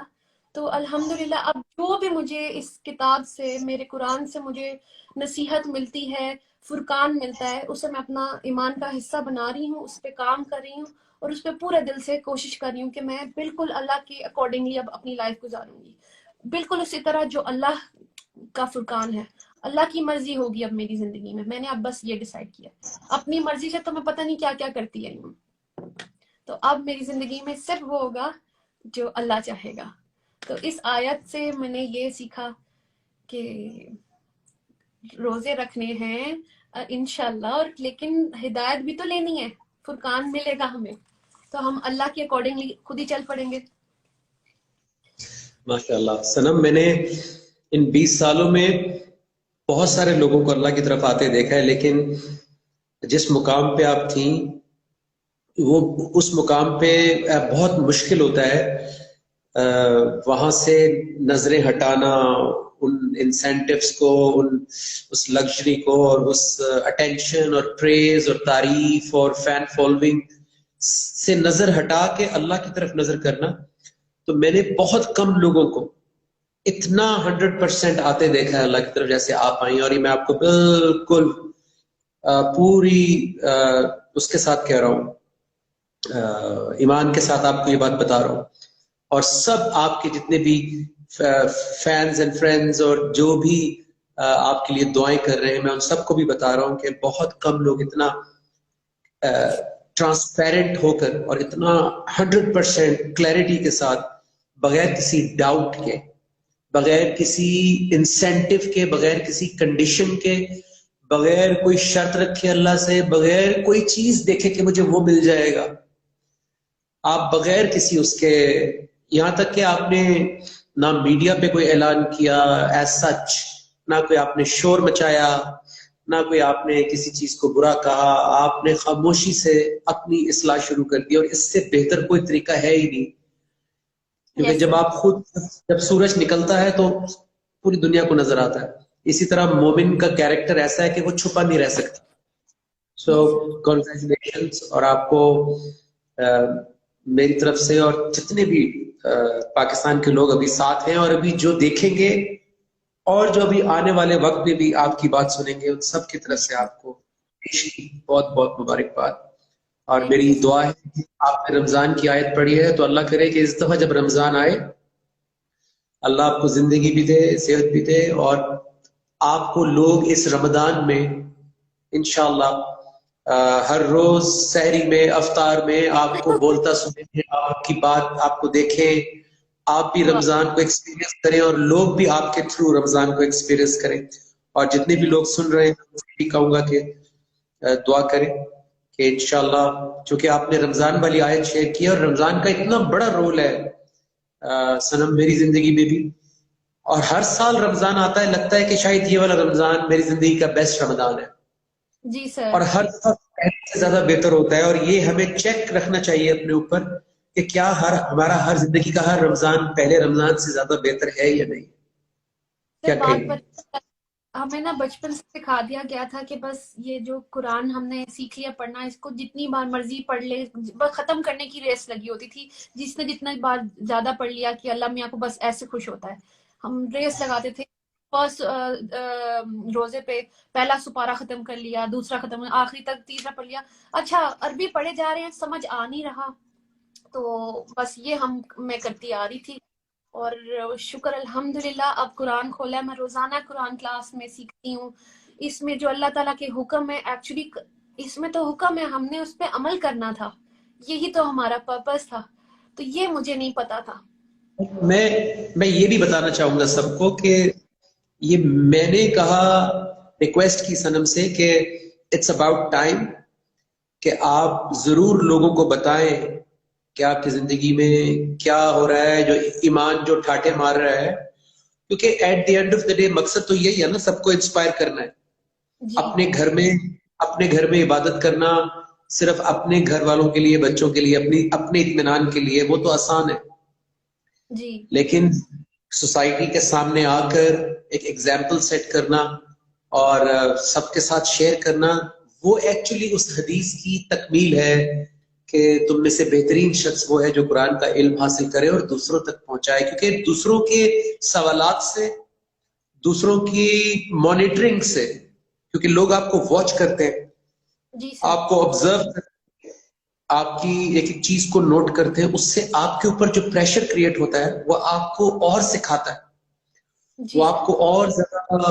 تو الحمدللہ اب جو بھی مجھے اس کتاب سے, میرے قرآن سے مجھے نصیحت ملتی ہے, فرقان ملتا ہے, اسے میں اپنا ایمان کا حصہ بنا رہی ہوں, اس پہ کام کر رہی ہوں اور اس پہ پورے دل سے کوشش کر رہی ہوں کہ میں بالکل اللہ کے اکارڈنگلی اب اپنی لائف گزاروں گی, بالکل اسی طرح جو اللہ کا فرقان ہے. اللہ کی مرضی ہوگی اب میری زندگی میں, میں نے اب بس یہ ڈیسائیڈ کیا. اپنی مرضی سے تو میں پتہ نہیں کیا کیا کرتی رہی ہوں, تو اب میری زندگی میں صرف وہ ہوگا جو اللہ چاہے گا. تو اس آیت سے میں نے یہ سیکھا کہ روزے رکھنے ہیں انشاءاللہ, اور لیکن ہدایت بھی تو لینی ہے, فرقان ملے گا ہمیں تو ہم اللہ کے اکارڈنگلی خود ہی چل پڑیں گے. ماشاءاللہ. سنم, میں نے ان 20 سالوں میں بہت سارے لوگوں کو اللہ کی طرف آتے دیکھا ہے, لیکن جس مقام پہ آپ تھیں وہ اس مقام پہ بہت مشکل ہوتا ہے وہاں سے نظریں ہٹانا, ان انسینٹیوز کو, اس لگژری کو, اور اس اٹینشن اور پریز اور تعریف اور فین فالوئنگ سے نظر ہٹا کے اللہ کی طرف نظر کرنا. تو میں نے بہت کم لوگوں کو اتنا 100% آتے دیکھا ہے اللہ کی طرف جیسے آپ آئیں, اور یہ میں آپ کو بالکل پوری اس کے ساتھ کہہ رہا ہوں, ایمان کے ساتھ آپ کو یہ بات بتا رہا ہوں. اور سب آپ کے جتنے بھی فینز اینڈ فرینڈز اور جو بھی آپ کے لیے دعائیں کر رہے ہیں, میں ان سب کو بھی بتا رہا ہوں کہ بہت کم لوگ اتنا ٹرانسپیرنٹ ہو کر اور اتنا 100% کلیئرٹی کے ساتھ, بغیر کسی ڈاؤٹ کے, بغیر کسی انسینٹیو کے, بغیر کسی کنڈیشن کے, بغیر کوئی شرط رکھے اللہ سے, بغیر کوئی چیز دیکھے کہ مجھے وہ مل جائے گا, آپ بغیر کسی اس کے, یہاں تک کہ آپ نے نہ میڈیا پہ کوئی اعلان کیا ایز سچ, نہ کوئی آپ نے شور مچایا, نہ کوئی آپ نے کسی چیز کو برا کہا, آپ نے خاموشی سے اپنی اصلاح شروع کر دی. اور اس سے بہتر کوئی طریقہ ہے ہی نہیں, کیونکہ جب آپ خود, جب سورج نکلتا ہے تو پوری دنیا کو نظر آتا ہے. اسی طرح مومن کا کیریکٹر ایسا ہے کہ وہ چھپا نہیں رہ سکتا. سو کنگریچولیشنز, اور آپ کو میری طرف سے اور جتنے بھی پاکستان کے لوگ ابھی ساتھ ہیں اور ابھی جو دیکھیں گے اور جو ابھی آنے والے وقت میں بھی آپ کی بات سنیں گے, ان سب کی طرف سے آپ کو بہت بہت مبارکباد. اور میری دعا ہے آپ نے رمضان کی آیت پڑھی ہے تو اللہ کرے کہ اس دفعہ جب رمضان آئے اللہ آپ کو زندگی بھی دے, صحت بھی دے, اور آپ کو لوگ اس رمضان میں انشاءاللہ ہر روز سحری میں, افطار میں آپ کو بولتا سنیں, آپ کی بات آپ کو دیکھیں, آپ بھی رمضان کو ایکسپیرینس کریں اور لوگ بھی آپ کے تھرو رمضان کو ایکسپیرینس کریں. اور جتنے بھی لوگ سن رہے ہیں میں بھی کہوں گا کہ دعا کریں کہ انشاءاللہ، چونکہ آپ نے رمضان والی آیت شیئر کی اور رمضان کا اتنا بڑا رول ہے سنم میری زندگی میں بھی. اور ہر سال رمضان آتا ہے، لگتا ہے کہ شاید یہ والا رمضان میری زندگی کا بیسٹ رمضان ہے، جی سر. اور ہر سال پہلے سے زیادہ بہتر ہوتا ہے. اور یہ ہمیں چیک رکھنا چاہیے اپنے اوپر کہ کیا ہمارا ہر زندگی کا ہر رمضان پہلے رمضان سے زیادہ بہتر ہے یا نہیں. کیا بات کہیں؟ ہمیں نا بچپن سے سکھا دیا گیا تھا کہ بس یہ جو قرآن ہم نے سیکھ لیا پڑھنا، اس کو جتنی بار مرضی پڑھ لے، بس ختم کرنے کی ریس لگی ہوتی تھی. جس نے جتنا بار زیادہ پڑھ لیا کہ اللہ میاں کو بس ایسے خوش ہوتا ہے، ہم ریس لگاتے تھے. فرسٹ روزے پہ پہلا سپارہ ختم کر لیا، دوسرا ختم، آخری تک تیسرا پڑھ لیا. اچھا عربی پڑھے جا رہے ہیں، سمجھ آ نہیں رہا، تو بس یہ میں کرتی آ رہی تھی. اور شکر الحمدللہ اب قرآن کھولا ہے، میں روزانہ قرآن کلاس میں سیکھتی ہوں. اس میں جو اللہ تعالیٰ کے حکم ہے، ایکچولی اس میں تو حکم ہے، ہم نے اس پہ عمل کرنا تھا، یہی تو ہمارا پرپس تھا. تو یہ مجھے نہیں پتا تھا. میں یہ بھی بتانا چاہوں گا سب کو کہ یہ میں نے کہا، ریکویسٹ کی سنم سے کہ اٹس اباؤٹ ٹائم کہ آپ ضرور لوگوں کو بتائیں کہ آپ کی زندگی میں کیا ہو رہا ہے، جو ایمان جو ٹھاٹے مار رہا ہے. کیونکہ at the end of the day مقصد تو یہی ہے نا، سب کو انسپائر کرنا ہے. جی اپنے گھر میں عبادت کرنا صرف اپنے گھر والوں کے لیے، بچوں کے لیے، اپنے اطمینان کے لیے، وہ تو آسان ہے. جی لیکن سوسائٹی کے سامنے آ کر ایک ایگزامپل سیٹ کرنا اور سب کے ساتھ شیئر کرنا، وہ ایکچولی اس حدیث کی تکمیل ہے کہ تم میں سے بہترین شخص وہ ہے جو قرآن کا علم حاصل کرے اور دوسروں تک پہنچائے. کیونکہ دوسروں کے سوالات سے، دوسروں کی مانیٹرنگ سے، کیونکہ لوگ آپ کو واچ کرتے ہیں، جی سر. آپ کو آبزرو کرتے ہیں، آپ کی ایک ایک چیز کو نوٹ کرتے ہیں، اس سے آپ کے اوپر جو پریشر کریٹ ہوتا ہے وہ آپ کو اور سکھاتا ہے، جی وہ سر. آپ کو اور زیادہ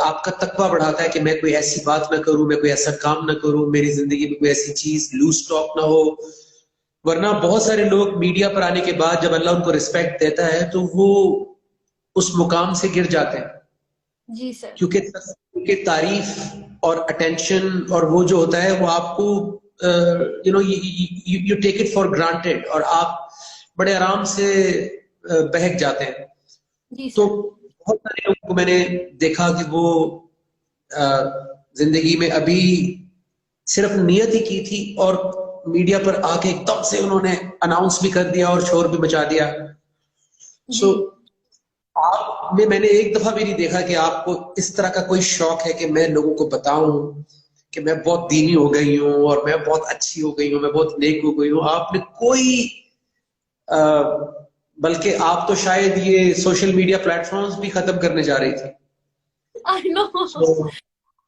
آپ کا تقویٰ بڑھاتا ہے کہ میں کوئی ایسی بات نہ کروں، میں کوئی ایسا کام نہ کروں، میری زندگی میں کوئی ایسی چیز لوز ٹاک نہ ہو. ورنہ بہت سارے لوگ میڈیا پر آنے کے بعد جب اللہ ان کو رسپیکٹ دیتا ہے تو وہ اس مقام سے گر جاتے ہیں. جی سر. کیونکہ تعریف اور اٹینشن اور وہ جو ہوتا ہے وہ آپ کو you take it for granted, اور آپ بڑے آرام سے بہک جاتے ہیں. جی تو سر. بہت سارے لوگوں کو میں نے دیکھا کہ وہ زندگی میں ابھی صرف نیت ہی کی تھی اور میڈیا پر آ کے ایک دم سے انہوں نے اناؤنس بھی کر دیا اور شور بھی مچا دیا. سو جی آپ میں نے ایک دفعہ بھی نہیں دیکھا کہ آپ کو اس طرح کا کوئی شوق ہے کہ میں لوگوں کو بتاؤں کہ میں بہت دینی ہو گئی ہوں اور میں بہت اچھی ہو گئی ہوں، میں بہت نیک ہو گئی ہوں. آپ نے کوئی بلکہ آپ تو شاید یہ سوشل میڈیا پلیٹ فارمز بھی ختم کرنے جا رہی تھی. آئی نو.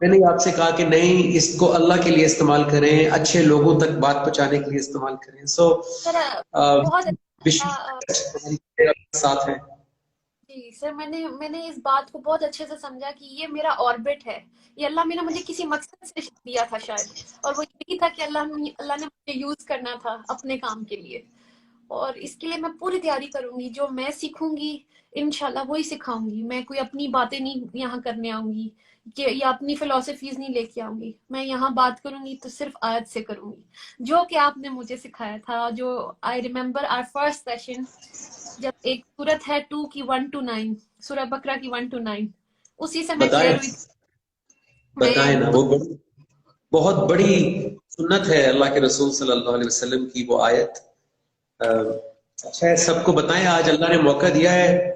میں نے آپ سے کہا کہ نہیں، اس کو اللہ کے لیے استعمال کریں، اچھے لوگوں تک بات پہنچانے کے لیے استعمال کریں. سو بہت ساتھ ہیں. جی سر، میں نے اس بات کو بہت اچھے سے سمجھا کہ یہ میرا آربٹ ہے، یہ اللہ نے مجھے کسی مقصد سے دیا تھا شاید، اور وہ یہی تھا کہ اللہ نے مجھے یوز کرنا تھا اپنے کام کے لیے. اور اس کے لیے میں پوری تیاری کروں گی، جو میں سیکھوں گی انشاءاللہ وہی سکھاؤں گی. میں کوئی اپنی باتیں نہیں یہاں کرنے آؤں گی کہ یا اپنی فلسفیز نہیں لے کے آؤں گی. میں یہاں بات کروں گی تو صرف آیت سے کروں گی، جو کہ آپ نے مجھے سکھایا تھا. جو I remember our first session, جب ایک سورت ہے 2 کی 1 to 9، سورہ بقرہ کی 1 to 9، اسی سے میں کلیئر ہوئی تھی. بتائیں نا، وہ بہت بڑی سنت ہے اللہ کے رسول صلی اللہ علیہ وسلم کی وہ آیت. اچھا ہے، سب کو بتائیں، آج اللہ نے موقع دیا ہے،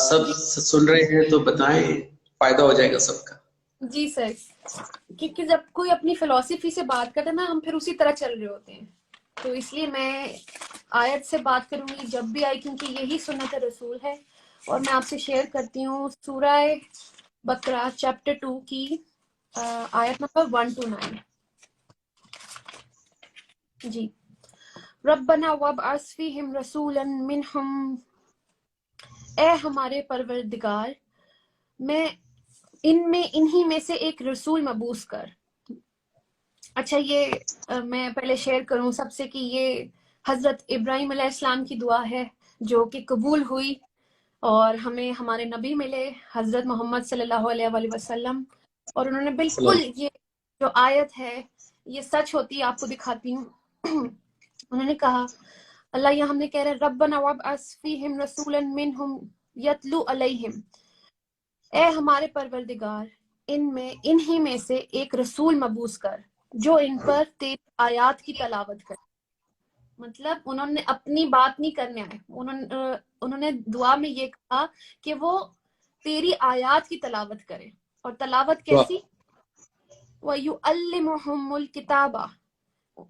سب سن رہے ہیں تو بتائیں، فائدہ ہو جائے گا سب کا. جی سر، کیونکہ جب کوئی اپنی فلسفی سے بات کرتا ہے نا، ہم پھر اسی طرح چل رہے ہوتے ہیں. تو اس لیے میں آیت سے بات کروں گی جب بھی آئی، کیونکہ یہی سنت رسول ہے. اور میں آپ سے شیئر کرتی ہوں سورہ بقرہ چیپٹر 2 کی آیت نمبر 1 to 9. جی. ربنا وابعث فیہم رسولا منہم، اے ہمارے پروردگار، میں انہی میں سے ایک رسول مبعوث کر. اچھا، یہ میں پہلے شیئر کروں سب سے کہ یہ حضرت ابراہیم علیہ السلام کی دعا ہے جو کہ قبول ہوئی اور ہمیں ہمارے نبی ملے حضرت محمد صلی اللہ علیہ وآلہ وسلم، اور انہوں نے بالکل یہ جو آیت ہے یہ سچ ہوتی ہے، آپ کو دکھاتی ہوں۔ انہوں نے کہا، اللہ یہاں ہم نے کہہ رہے ربنا وابعث فیہم رسولا منہم یتلو علیہم، اے ہمارے پروردگار انہی میں سے ایک رسول مبعوث کر جو ان پر تیری آیات کی تلاوت کرے۔ مطلب انہوں نے اپنی بات نہیں کرنے آئے، انہوں نے دعا میں یہ کہا کہ وہ تیری آیات کی تلاوت کرے، اور تلاوت کیسی؟ وَيُعَلِّمُهُمُ الْكِتَابَ،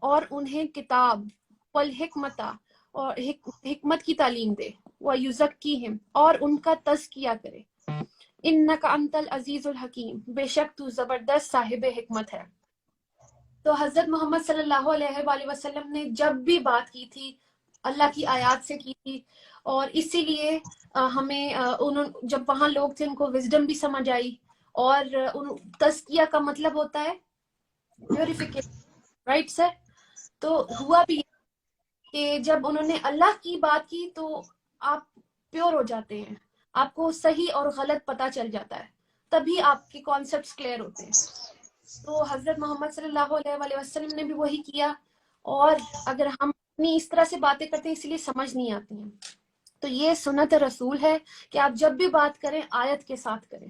اور انہیں کتاب، والحکمت، اور حکمت کی تعلیم دے، وَيُزَكِّيهِمْ، اور ان کا تزکیہ کرے، اِنَّكَ أَنْتَ الْعَزِيزُ الْحَكِيمُ، بے شک تو زبردست صاحب حکمت ہے۔ تو حضرت محمد صلی اللہ علیہ وآلہ وسلم نے جب بھی بات کی تھی اللہ کی آیات سے کی تھی، اور اسی لیے ہمیں جب وہاں لوگ تھے ان کو وزڈم بھی سمجھ آئی، اور تزکیہ کا مطلب ہوتا ہے پیوریفیکیشن، رائٹ سر؟ تو ہوا بھی کہ جب انہوں نے اللہ کی بات کی تو آپ پیور ہو جاتے ہیں، آپ کو صحیح اور غلط پتہ چل جاتا ہے، تبھی آپ کے کانسیپٹس کلیئر ہوتے ہیں۔ تو حضرت محمد صلی اللہ علیہ وآلہ وسلم نے بھی وہی کیا، اور اگر ہم اپنی اس طرح سے باتیں کرتے ہیں اس لیے سمجھ نہیں آتی ہیں۔ تو یہ سنت رسول ہے کہ آپ جب بھی بات کریں آیت کے ساتھ کریں،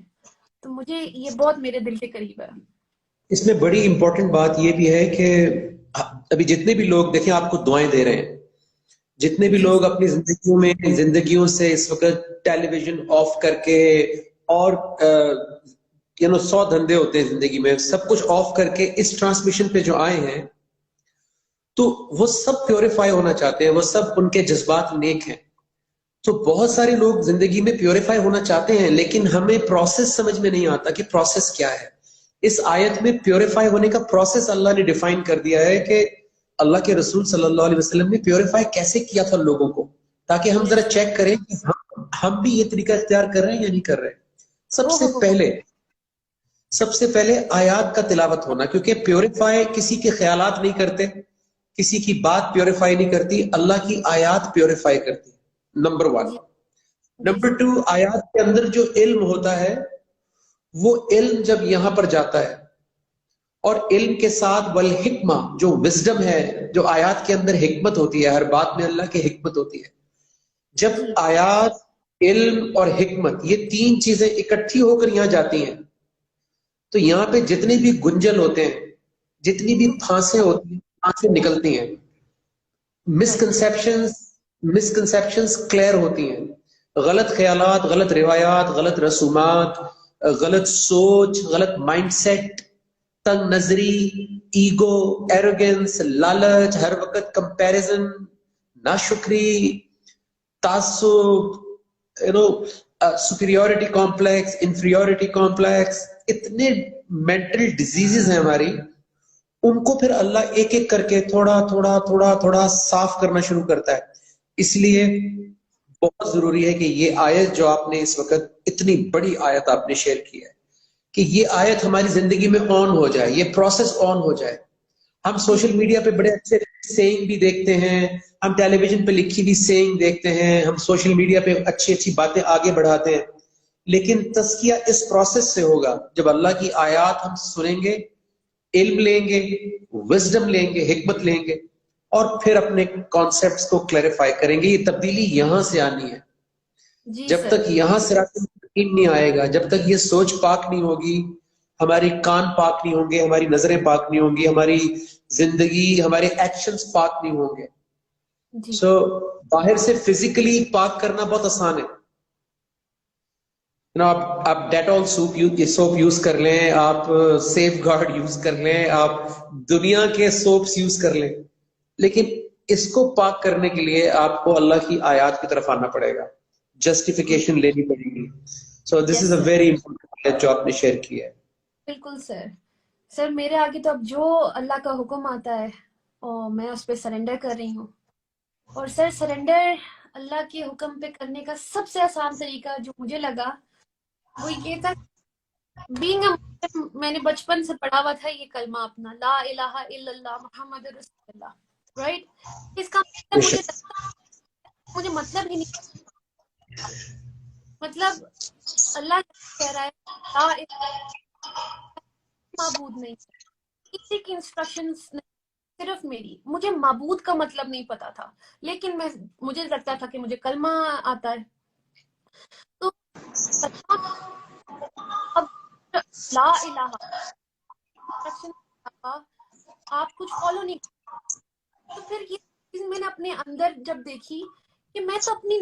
تو مجھے یہ بہت میرے دل کے قریب ہے۔ اس میں بڑی امپورٹنٹ بات یہ بھی ہے کہ ابھی جتنے بھی لوگ دیکھیں آپ کو دعائیں دے رہے ہیں، جتنے بھی جی لوگ اپنی زندگیوں سے اس وقت ٹیلی ویژن آف کر کے اور 100 دھندے ہوتے ہیں زندگی میں، سب کچھ آف کر کے اس ٹرانسمیشن پہ جو آئے ہیں تو وہ سب پیوریفائی ہونا چاہتے ہیں، وہ سب ان کے جذبات نیک ہیں۔ تو بہت سارے لوگ زندگی میں پیوریفائی ہونا چاہتے ہیں، لیکن ہمیں پروسیس سمجھ میں نہیں آتا کہ پروسیس کیا ہے۔ اس آیت میں پیوریفائی ہونے کا پروسیس اللہ نے ڈیفائن کر دیا ہے کہ اللہ کے رسول صلی اللہ علیہ وسلم نے پیوریفائی کیسے کیا تھا لوگوں کو، تاکہ ہم ذرا چیک کریں کہ ہم بھی یہ طریقہ اختیار کر رہے ہیں یا نہیں کر رہے۔ سب سے پہلے آیات کا تلاوت ہونا، کیونکہ پیوریفائی کسی کے خیالات نہیں کرتے، کسی کی بات پیوریفائی نہیں کرتی، اللہ کی آیات پیوریفائی کرتی، نمبر 1۔ نمبر 2، آیات کے اندر جو علم ہوتا ہے وہ علم جب یہاں پر جاتا ہے، اور علم کے ساتھ والحکمہ جو وزڈم ہے، جو آیات کے اندر حکمت ہوتی ہے، ہر بات میں اللہ کی حکمت ہوتی ہے۔ جب آیات، علم اور حکمت یہ 3 چیزیں اکٹھی ہو کر یہاں جاتی ہیں تو یہاں پہ جتنے بھی گنجل ہوتے ہیں، جتنی بھی پھانسیں ہوتی ہیں، پھانسیں نکلتی ہیں، مسکنسیپشنز کلیئر ہوتی ہیں، غلط خیالات، غلط روایات، غلط رسومات، غلط سوچ، غلط مائنڈ سیٹ، تنگ نظری، ایگو، ایروگنس، لالچ، ہر وقت کمپیریزن، ناشکری، تعصب، سپیریورٹی کمپلیکس، انفیریورٹی کمپلیکس، اتنے مینٹل ڈیزیزز ہیں ہماری، ان کو پھر اللہ ایک ایک کر کے تھوڑا تھوڑا تھوڑا تھوڑا صاف کرنا شروع کرتا ہے۔ اس لیے بہت ضروری ہے کہ یہ آیت جو آپ نے اس وقت اتنی بڑی آیت آپ نے شیئر کی ہے، کہ یہ آیت ہماری زندگی میں آن ہو جائے، یہ پروسیس آن ہو جائے۔ ہم سوشل میڈیا پہ بڑے اچھے سیئنگ بھی دیکھتے ہیں، ہم ٹیلی ویژن پہ لکھی ہوئی سیئنگ دیکھتے ہیں، ہم سوشل میڈیا پہ اچھی اچھی باتیں آگے بڑھاتے ہیں، لیکن تزکیہ اس پروسیس سے ہوگا جب اللہ کی آیات ہم سنیں گے، علم لیں گے، وزڈم لیں گے، حکمت لیں گے، اور پھر اپنے کانسیپٹس کو کلیریفائی کریں گے۔ یہ تبدیلی یہاں سے آنی ہے۔ جب تک یہاں سے یقین نہیں آئے گا، جب تک یہ سوچ پاک نہیں ہوگی، ہماری کان پاک نہیں ہوں گے، ہماری نظریں پاک نہیں ہوں گی، ہماری زندگی، ہمارے ایکشنز پاک نہیں ہوں گے۔ سو باہر سے فزیکلی پاک کرنا بہت آسان ہے، آپ ڈیٹول سوپ یوز کر لیں، آپ سیف گارڈ یوز کر لیں، آپ دنیا کے سوپس یوز کر لیں، لیکن اس کو پاک کرنے کے لیے آپ کو اللہ کی آیات کی طرف آنا پڑے گا، جسٹیفیکیشن لینی پڑے گی۔ سو دس از اے ویری امپورٹنٹ آیت جو آپ نے شیئر کی ہے۔ بالکل سر میرے آگے تو اب جو اللہ کا حکم آتا ہے اور میں اس پہ سرنڈر کر رہی ہوں، اور سر سرنڈر اللہ کے حکم پہ کرنے کا سب سے آسان طریقہ جو مجھے لگا وہ یہ تھا، بینگ اے مسلم، میں نے بچپن سے پڑھا ہوا تھا یہ کلمہ اپنا، لا الہ الا اللہ محمد رسول اللہ، رائٹ؟ اس کا مطلب مجھے مطلب ہی نہیں. مطلب اللہ کہہ رہا ہے لا معبود نہیں, کسی کی انسٹرکشنز نہیں, صرف میری. مجھے معبود کا مطلب نہیں پتا تھا, لیکن مجھے لگتا تھا کہ مجھے کلمہ آتا ہے. تو کلمہ اب لا الہ انسٹرکشن آپ کچھ فالو نہیں. تو پھر یہ چیز میں نے اپنے اندر جب دیکھی کہ میں تو اپنی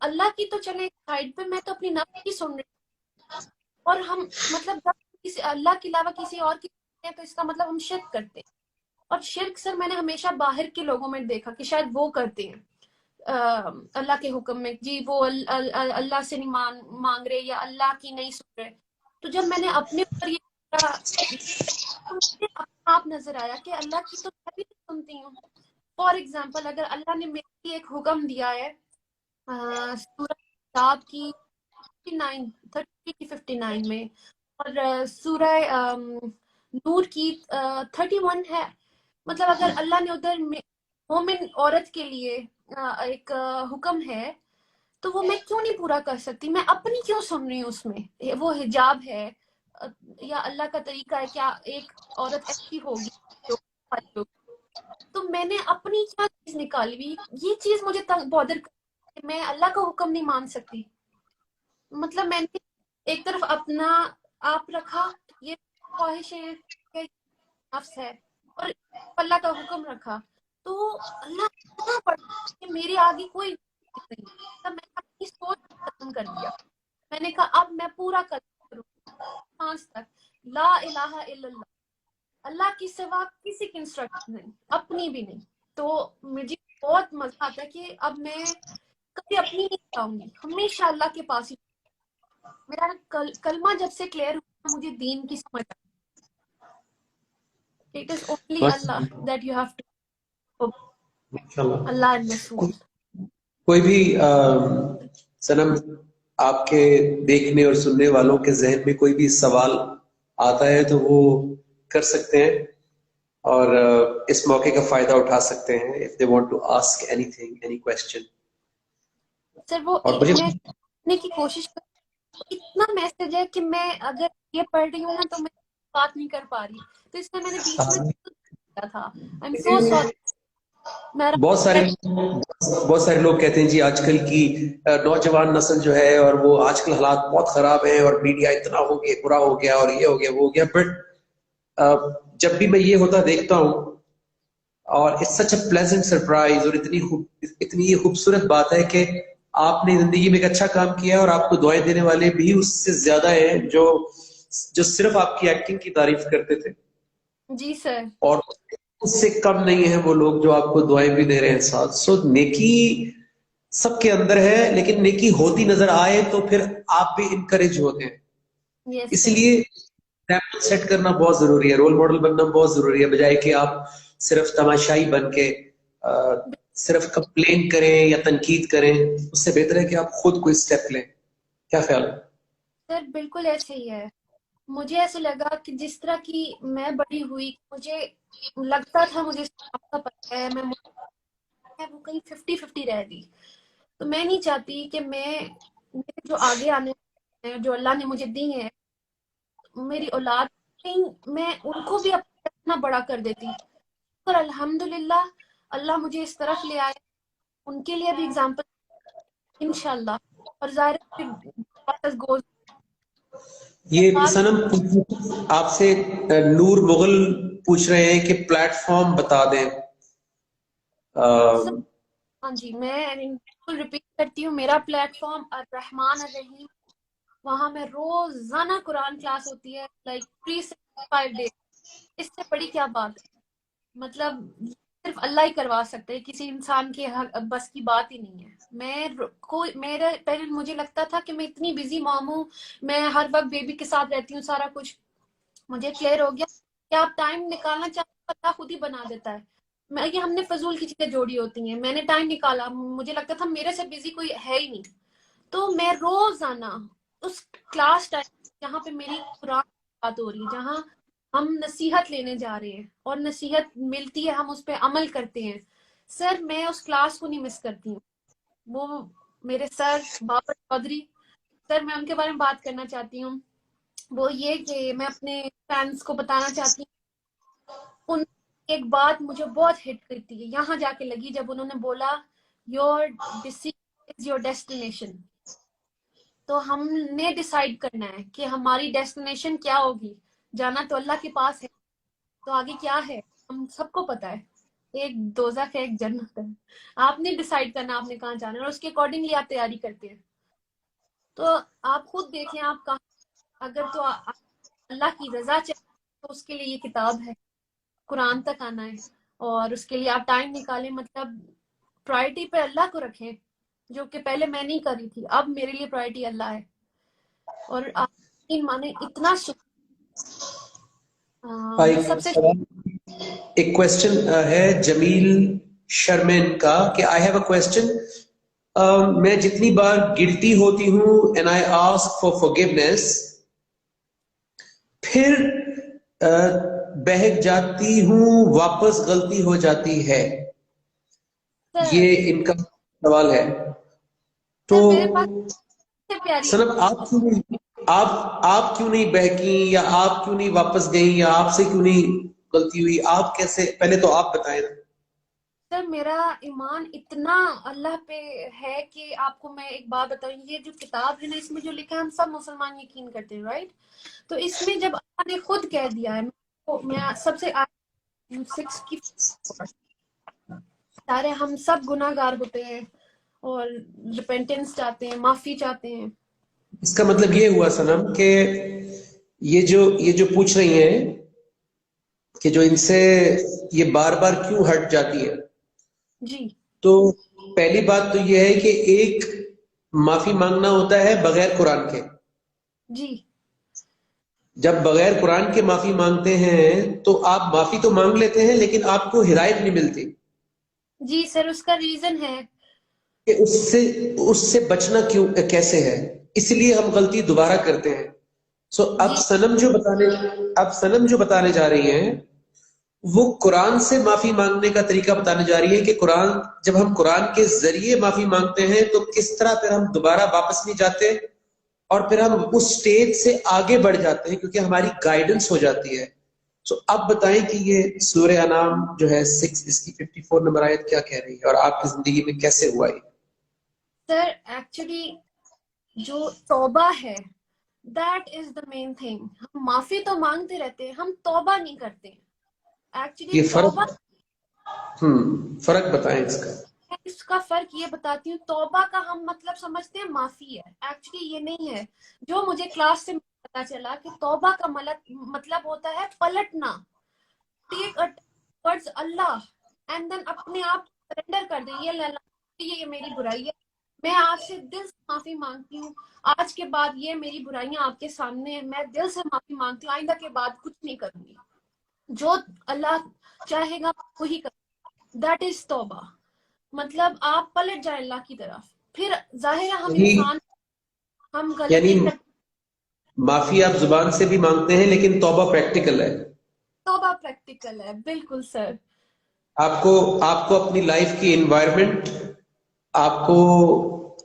اللہ کی تو چلے سائڈ پہ, میں تو اپنی نفس کی سن رہی ہوں. اور ہم مطلب جب کسی اللہ کے علاوہ کسی اور کی تو اس کا مطلب ہم شرک کرتے ہیں. اور شرک سر میں نے ہمیشہ باہر کے لوگوں میں دیکھا کہ شاید وہ کرتے ہیں اللہ کے حکم میں, جی وہ اللہ سے نہیں مانگ رہے یا اللہ کی نہیں سن رہے. تو جب میں نے اپنے اوپر یہ تو مجھے اپنا آپ نظر آیا کہ اللہ کی تو میں بھی سنتی ہوں. فار ایگزامپل اگر اللہ نے میرے لیے ایک حکم دیا ہے سورہ کتاب کی 59 میں, اور سورہ نور کی 31 ہے. مطلب اگر اللہ نے ادھر مومن عورت کے لیے ایک حکم ہے تو وہ میں کیوں نہیں پورا کر سکتی؟ میں اپنی کیوں سن رہی ہوں اس میں؟ وہ حجاب ہے یا اللہ کا طریقہ ہے, کیا ایک عورت ایسی ہوگی؟ تو میں نے اپنی کیا چیز نکالی ہوئی, یہ چیز مجھے بادر کر, میں اللہ کا حکم نہیں مان سکتی. مطلب میں نے ایک طرف اپنا آپ رکھا, یہ خواہشیں نفس ہے, اور اللہ کا حکم رکھا. تو اللہ اتنا بڑا کہ میرے آگے کوئی نہیں. تب میں نے اپنی سوچ ختم کر دیا. میں نے کہا اب میں پورا کروں سانس تک لا الہ الا اللہ, اللہ کی سوا کسی کی انسٹرکشن نہیں, اپنی بھی نہیں. تو مجھے بہت مزہ آتا ہے کہ اب میں کبھی اپنی نہیں چاہوں گی, ہمیشہ اللہ کے پاس ہی. میرا کلمہ جب سے کلیئر ہوا مجھے دین کی سمجھ آئی. It is only Allah that you have to Allah and Rasul. کوئی بھی سنم آپ کے دیکھنے اور سننے والوں کے ذہن میں کوئی بھی سوال آتا ہے تو وہ کر سکتے ہیں اور اس موقع کا فائدہ اٹھا سکتے ہیں if they want to ask anything, any question. سر وہ میں کرنے کی کوشش کر, اتنا میسج ہے کہ میں اگر یہ پڑھ رہی ہوں نا تو میں بات نہیں کر پا رہی, تو اس میں نے بیچ میں کیا تھا. I'm so sorry. بہت سارے لوگ کہتے ہیں جی آج کل کی نوجوان نسل جو ہے اور وہ آج کل حالات بہت خراب ہیں اور میڈیا اتنا ہو گیا, برا ہو گیا اور یہ ہو گیا وہ ہو گیا. بٹ جب بھی میں یہ ہوتا دیکھتا ہوں اور it's such a pleasant surprise, اور اتنی یہ خوبصورت بات ہے کہ آپ نے زندگی میں ایک اچھا کام کیا اور آپ کو دعائیں دینے والے بھی اس سے زیادہ ہیں جو صرف آپ کی ایکٹنگ کی تعریف کرتے تھے. جی سر. اور اس سے کم نہیں ہے وہ لوگ جو آپ کو دعائیں بھی دے رہے ہیں ساتھ. سو نیکی سب کے اندر ہے, لیکن نیکی ہوتی نظر آئے تو پھر آپ بھی انکریج ہوتے ہیں. اس لیے ایگزامپل سیٹ کرنا بہت ضروری ہے, رول ماڈل بننا بہت ضروری ہے, بجائے کہ آپ صرف تماشائی بن کے صرف کمپلین کریں یا تنقید کریں. اس سے بہتر ہے کہ آپ خود کوئی اسٹیپ لیں. کیا خیال ہے سر؟ بالکل ایسے ہی ہے. مجھے ایسے لگا کہ جس طرح کی میں بڑی ہوئی, مجھے لگتا تھا مجھے پتہ ہے, میں وہ کہیں 50-50 رہ گئی. تو میں نہیں چاہتی کہ میرے جو آگے آنے ہیں, جو اللہ نے مجھے دی ہیں, میری اولاد, میں ان کو بھی اپنا بڑا کر دیتی. اور الحمدللہ اللہ مجھے اس طرف لے آئے, ان کے لیے بھی اگزامپل انشاءاللہ. اور ظاہر گوز. یہ سنم آپ سے نور مغل پوچھ رہے ہیں کہ پلیٹ فارم بتا دیں. ہاں جی, میں بالکل ریپیٹ کرتی ہوں, میرا پلیٹ فارم الرحمن الرحیم, وہاں میں روزانہ قرآن کلاس ہوتی ہے, لائک 365 days. اس سے بڑی کیا بات ہے؟ مطلب صرف اللہ ہی کروا سکتے, کسی انسان کے بس کی بات ہی نہیں ہے. پہلے مجھے لگتا تھا کہ میں اتنی بزی مام ہوں, میں ہر وقت بیبی کے ساتھ رہتی ہوں, سارا کچھ مجھے کلیئر ہو گیا کہ آپ ٹائم نکالنا چاہتے اللہ خود ہی بنا دیتا ہے. یہ ہم نے فضول کی چیزیں جوڑی ہوتی ہیں. میں نے ٹائم نکالا, مجھے لگتا تھا میرے سے بزی کوئی ہے ہی نہیں. تو میں روزانہ اس کلاس ٹائم جہاں پہ میری قرآن بات ہو رہی ہے, جہاں ہم نصیحت لینے جا رہے ہیں اور نصیحت ملتی ہے, ہم اس پہ عمل کرتے ہیں, سر میں اس کلاس کو نہیں مس کرتی ہوں. وہ میرے سر بابر چودھری سر، میں ان کے بارے میں بات کرنا چاہتی ہوں. وہ یہ کہ میں اپنے فینس کو بتانا چاہتی ہوں، ان ایک بات مجھے بہت ہٹ کرتی ہے، یہاں جا کے لگی جب انہوں نے بولا your decision is your destination. تو ہم نے ڈیسائیڈ کرنا ہے کہ ہماری ڈیسٹینیشن کیا ہوگی. جانا تو اللہ کے پاس ہے، تو آگے کیا ہے ہم سب کو پتا ہے. ایک دوزخ ہے، ایک جنت ہے. آپ نے ڈیسائیڈ کرنا آپ نے کہاں جانا ہے، اور اس کے اکارڈنگلی آپ تیاری کرتے ہیں. تو آپ خود دیکھیں آپ کہاں. اگر تو اللہ کی رضا چاہیے تو اس کے لیے یہ کتاب ہے، قرآن تک آنا ہے. اور اس کے لیے آپ ٹائم نکالیں، مطلب پرائرٹی پہ اللہ کو رکھیں، جو کہ پہلے میں نہیں کری تھی. اب میرے لیے پرائرٹی اللہ ہے. اور آپ مانے اتنا سب سے ایک کوشچن ہے جمیل شرمین کا کہ آئی ہیو اے کوشچن. میں جتنی بار گلٹی ہوتی ہوں and I ask for forgiveness, پھر بہک جاتی ہوں، واپس غلطی ہو جاتی ہے. یہ ان کا سوال ہے. تو میرے پاس سے پیاری سنم آپ کیوں نہیں بہکی، یا آپ کیوں نہیں واپس گئی، یا آپ سے کیوں نہیں غلطی ہوئی؟ آپ کیسے، پہلے تو آپ بتائیں نا. سر میرا ایمان اتنا اللہ پہ ہے کہ آپ کو میں ایک بات بتاؤں، یہ جو کتاب ہے نا اس میں جو لکھا ہے ہم سب مسلمان یقین کرتے ہیں، رائٹ؟ تو اس میں جب اللہ نے خود کہہ دیا ہے، میں سب سے 6 کی سارے ہم سب گناہ گار ہوتے ہیں اور ریپینٹنس چاہتے ہیں، معافی چاہتے ہیں. اس کا مطلب یہ ہوا سنم کہ یہ جو پوچھ رہی ہیں کہ جو ان سے یہ بار بار کیوں ہٹ جاتی ہے، جی تو پہلی بات تو یہ ہے کہ ایک معافی مانگنا ہوتا ہے بغیر قرآن کے. جی جب بغیر قرآن کے معافی مانگتے ہیں تو آپ معافی تو مانگ لیتے ہیں لیکن آپ کو ہدایت نہیں ملتی جی سر، اس کا ریزن ہے کہ اس سے بچنا کیوں کیسے ہے. اس لیے ہم غلطی دوبارہ کرتے ہیں. اب جی سنم جو بتانے جا رہی ہیں وہ قرآن سے معافی مانگنے کا طریقہ بتانے جا رہی ہے کہ جب ہم قرآن کے ذریعے معافی مانگتے ہیں تو کس طرح پھر ہم دوبارہ واپس نہیں جاتے اور پھر ہم اس سٹیج سے آگے بڑھ جاتے ہیں کیونکہ ہماری گائیڈنس ہو جاتی ہے. اب بتائیں کہ یہ سورہ انعام جو ہے 6 اس کی 54 نمبر آیت کیا کہہ رہی ہے اور آپ کی زندگی میں کیسے ہوا یہ؟ سر ایکچولی جو توبہ ہے that is the main thing. ہم معافی تو مانگتے رہتے ہیں، ہم توبہ نہیں کرتے. ایکچولی یہ توبہ، فرق بتائیں اس کا. اس کا فرق یہ بتاتی ہوں. توبہ کا ہم مطلب سمجھتے ہیں معافی ہے، ایکچولی یہ نہیں ہے. جو مجھے کلاس سے پتا چلا کہ توبہ کا مطلب ہوتا ہے پلٹنا، ٹیک ورڈز اللہ اینڈ دین اپنے آپ سرنڈر کر دیں. یہ میری برائی ہے، میں آپ سے دل سے معافی مانگتی ہوں. آج کے بعد یہ میری برائیاں آپ کے سامنے ہیں، میں دل سے معافی مانگتی ہوں. آئندہ کے بعد کچھ نہیں کروں گی، جو اللہ چاہے گا وہی کروں. دیٹ از توبہ. مطلب آپ پلٹ جائیں اللہ کی طرف. پھر ظاہر ہے ہم انسان، ہم یعنی غلطی کرتے. معافی آپ زبان سے بھی مانگتے ہیں لیکن توبہ پریکٹیکل ہے. توبہ پریکٹیکل ہے، بالکل سر. آپ کو اپنی لائف کی انوائرمنٹ، آپ کو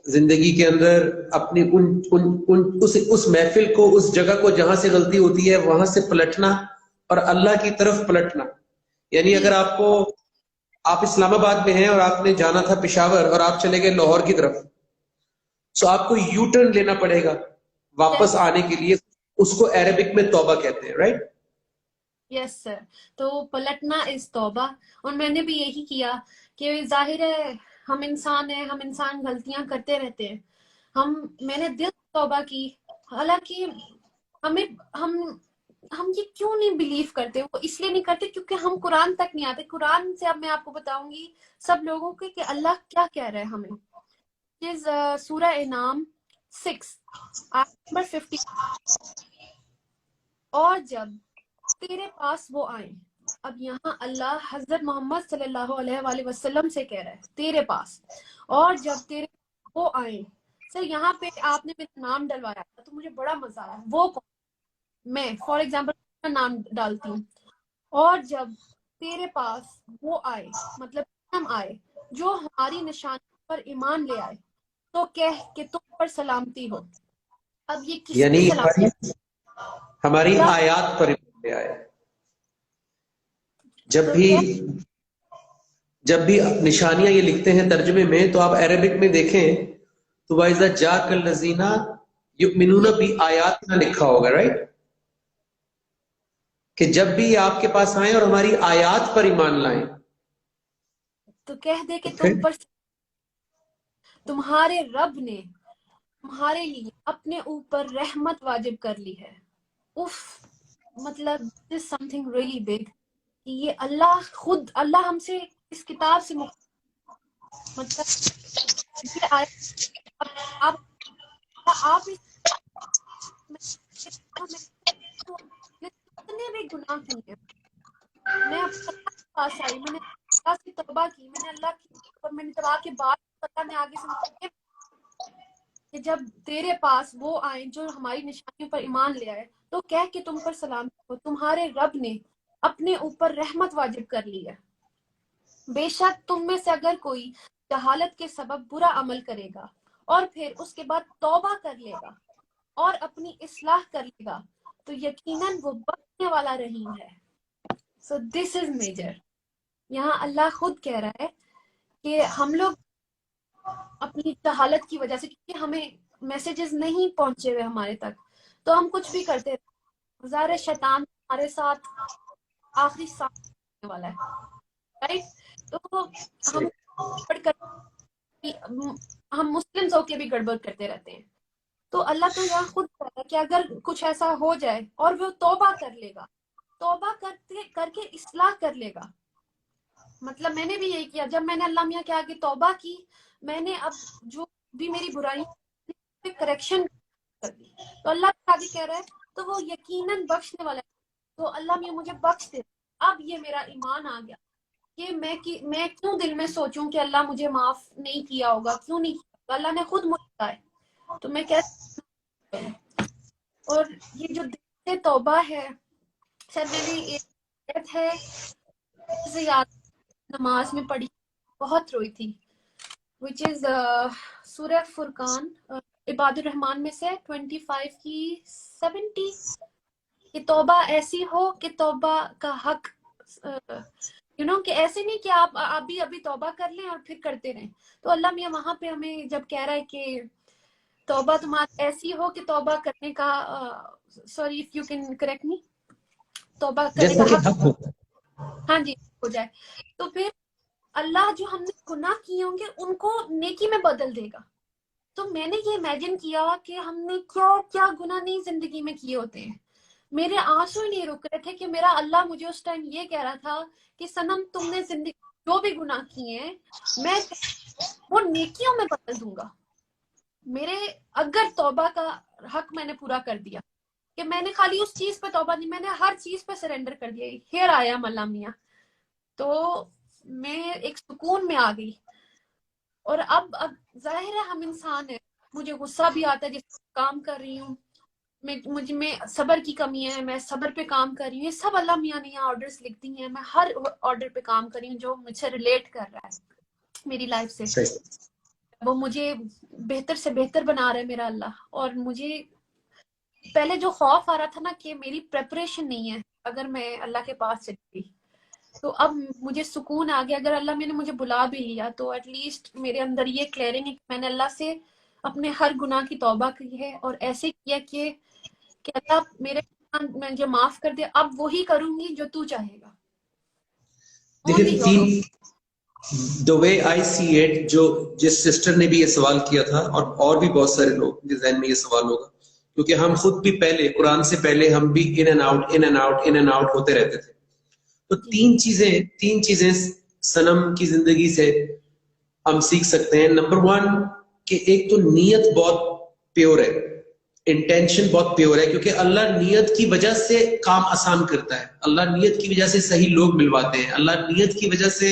زندگی کے اندر اپنی اس محفل کو، اس جگہ کو جہاں سے غلطی ہوتی ہے وہاں سے پلٹنا اور اللہ کی طرف پلٹنا. یعنی جی اگر آپ اسلام آباد میں ہیں اور آپ نے جانا تھا پشاور اور آپ چلے گئے لاہور کی طرف، آپ کو یو ٹرن لینا پڑے گا واپس یس آنے کے لیے. اس کو عربک میں توبہ کہتے ہیں، رائٹ؟ یس سر. تو پلٹنا از توبہ. اور میں نے بھی یہی کیا کہ ظاہر ہے ہم انسان ہیں، ہم انسان غلطیاں کرتے رہتے ہیں. میں نے دل سے توبہ کی. حالانکہ ہم یہ کیوں نہیں بلیو کرتے؟ وہ اس لیے نہیں کرتے کیونکہ ہم قرآن تک نہیں آتے. قرآن سے اب میں آپ کو بتاؤں گی سب لوگوں کے کہ اللہ کیا کہہ رہے ہیں ہمیں. سورہ انعام 6 نمبر 50. اور جب تیرے پاس وہ آئیں. اب یہاں اللہ حضرت محمد صلی اللہ علیہ وآلہ وسلم سے کہہ رہا ہے تیرے پاس. اور جب تیرے وہ آئیں. سر یہاں پہ آپ نے میرا نام ڈلوایا تھا تو مجھے بڑا مزہ آیا. وہ کون؟ میں فار ایگزامپل نام ڈالتی ہوں. اور جب تیرے پاس وہ آئے، مطلب ہم آئے جو ہماری نشانی پر ایمان لے آئے تو کہہ کہ تم پر سلامتی ہو. اب یہ کس یعنی کی سلامتی؟ ہماری اللہ آیات پر ایمان لے آئے. تو کہہ جب بھی نشانیاں یہ لکھتے ہیں ترجمے میں تو آپ عربک میں دیکھیں تو وَإِذَا جَاءَكَ الَّذِينَ يُؤْمِنُونَ بِآيَاتِنَا لکھا ہوگا، رائٹ؟ کہ جب بھی آپ کے پاس آئیں اور ہماری آیات پر ایمان لائیں تو کہہ دے کہ تو تم پھر پر تمہارے رب نے تمہارے لیے اپنے اوپر رحمت واجب کر لی ہے. اف، مطلب this is something really big کہ یہ اللہ ہم سے اس کتاب سے مطلب یہ آپ آپ اس کتنے بھی گناہ کیے. میں اپنے اللہ کے پاس آئی، میں نے اللہ سے توبہ کی، میں نے اللہ کی اور میں نے توبہ کے بعد پتہ میں آگے سے کہ جب تیرے پاس وہ آئیں جو ہماری نشانیوں پر ایمان لے آئے تو کہہ کہ تم پر سلامتی ہو، تمہارے رب نے اپنے اوپر رحمت واجب کر لی ہے. بے شک تم میں سے اگر کوئی جہالت کے سبب برا عمل کرے گا اور پھر اس کے بعد توبہ کر لے گا اور اپنی اصلاح کر لے گا تو یقیناً وہ بخشنے والا رحیم ہے. سو دس از میجر. یہاں اللہ خود کہہ رہا ہے کہ ہم لوگ اپنی جہالت کی وجہ سے، کیونکہ ہمیں میسیجز نہیں پہنچے ہوئے ہمارے تک، تو ہم کچھ بھی کرتے رہتے. ظاہر شیطان ہمارے ساتھ آخری سانس لینے والا ہے، رائٹ؟ تو ہم ہم مسلمز ہو کے بھی گڑبڑ کرتے رہتے ہیں. تو اللہ تو یہاں خود کہہ رہا ہے کہ اگر کچھ ایسا ہو جائے اور وہ توبہ کر لے گا، توبہ کر کے اصلاح کر لے گا. مطلب میں نے بھی یہی کیا، جب میں نے اللہ میاں کے آگے توبہ کی، میں نے اب جو بھی میری برائی کریکشن کر دی، تو اللہ کے آگے کہہ رہا ہے تو وہ یقیناً بخشنے والا ہے. تو اللہ میاں مجھے بخش دے. اب یہ میرا ایمان آ گیا کہ میں کیوں دل میں سوچوں کہ اللہ مجھے معاف نہیں کیا ہوگا، کیوں نہیں کیا ہوگا. اللہ نے خود مجھے کہا ہے تو میں کیسے. اور یہ جو دل سے توبہ ہے، شاید میں نے ایک آیت ہے سے یاد نماز میں پڑھی، بہت روئی تھی، which is سورہ فرقان، عباد الرحمن میں سے 25 کی 70، کہ توبہ ایسی ہو کہ توبہ کا حق کہ ایسے نہیں کہ آپ ابھی توبہ کر لیں اور پھر کرتے رہیں. تو اللہ میاں وہاں پہ ہمیں جب کہہ رہا ہے کہ توبہ تمہاری ایسی ہو کہ توبہ کرنے کا sorry if you can correct me, توبہ کرنے جیسا کا کہ حق حق ہوتا ہے. ہاں جی ہو جائے، تو پھر اللہ جو ہم نے گناہ کیے ہوں گے ان کو نیکی میں بدل دے گا. تو میں نے یہ امیجن کیا کہ ہم نے کیا گناہ نہیں زندگی میں کیے ہوتے ہیں. میرے آنسو ہی نہیں رک رہے تھے کہ میرا اللہ مجھے اس ٹائم یہ کہہ رہا تھا کہ صنم تم نے زندگی جو بھی گناہ کیے ہیں میں وہ نیکیوں میں بدل دوں گا. میرے اگر توبہ کا حق میں نے پورا کر دیا کہ میں نے خالی اس چیز پہ توبہ نہیں، میں نے ہر چیز پہ سرنڈر کر دیا. ہیر آیا ملا میاں، تو میں ایک سکون میں آ گئی. اور اب ظاہر ہے ہم انسان ہیں، مجھے غصہ بھی آتا ہے جس کام کر رہی ہوں، میں صبر کی کمی ہے، میں صبر پہ کام کر رہی ہوں. یہ سب اللہ میاں نے یہاں آرڈرز لکھ دی ہیں، میں ہر آرڈر پہ کام کر رہی ہوں جو مجھ سے ریلیٹ کر رہا ہے میری لائف سے. صحیح. وہ مجھے بہتر سے بہتر بنا رہا ہے میرا اللہ. اور مجھے پہلے جو خوف آ رہا تھا نا کہ میری پریپریشن نہیں ہے اگر میں اللہ کے پاس چلی گئی، تو اب مجھے سکون آ گیا. اگر اللہ میں نے مجھے بلا بھی لیا تو ایٹ لیسٹ میرے اندر یہ کلیئرنگ ہے کہ میں نے اللہ سے اپنے ہر گناہ کی توبہ کی ہے اور ایسے کیا کہ اللہ میرے مجھے معاف کر دے. اب وہی کروں گی جو تو چاہے گا. دیکھیں the way I see it، جو جس سسٹر نے بھی یہ سوال کیا تھا اور بھی بہت سارے لوگ کے ذہن میں یہ سوال ہوگا، کیونکہ ہم خود بھی پہلے قرآن سے پہلے ہم بھی ان اینڈ آؤٹ ہوتے رہتے تھے. تو تین چیزیں صنم کی زندگی سے ہم سیکھ سکتے ہیں. نمبر 1 کہ ایک تو نیت بہت پیور ہے، انٹینشن بہت پیور ہے، کیونکہ اللہ نیت کی وجہ سے کام آسان کرتا ہے. اللہ نیت کی وجہ سے صحیح لوگ ملواتے ہیں. اللہ نیت کی وجہ سے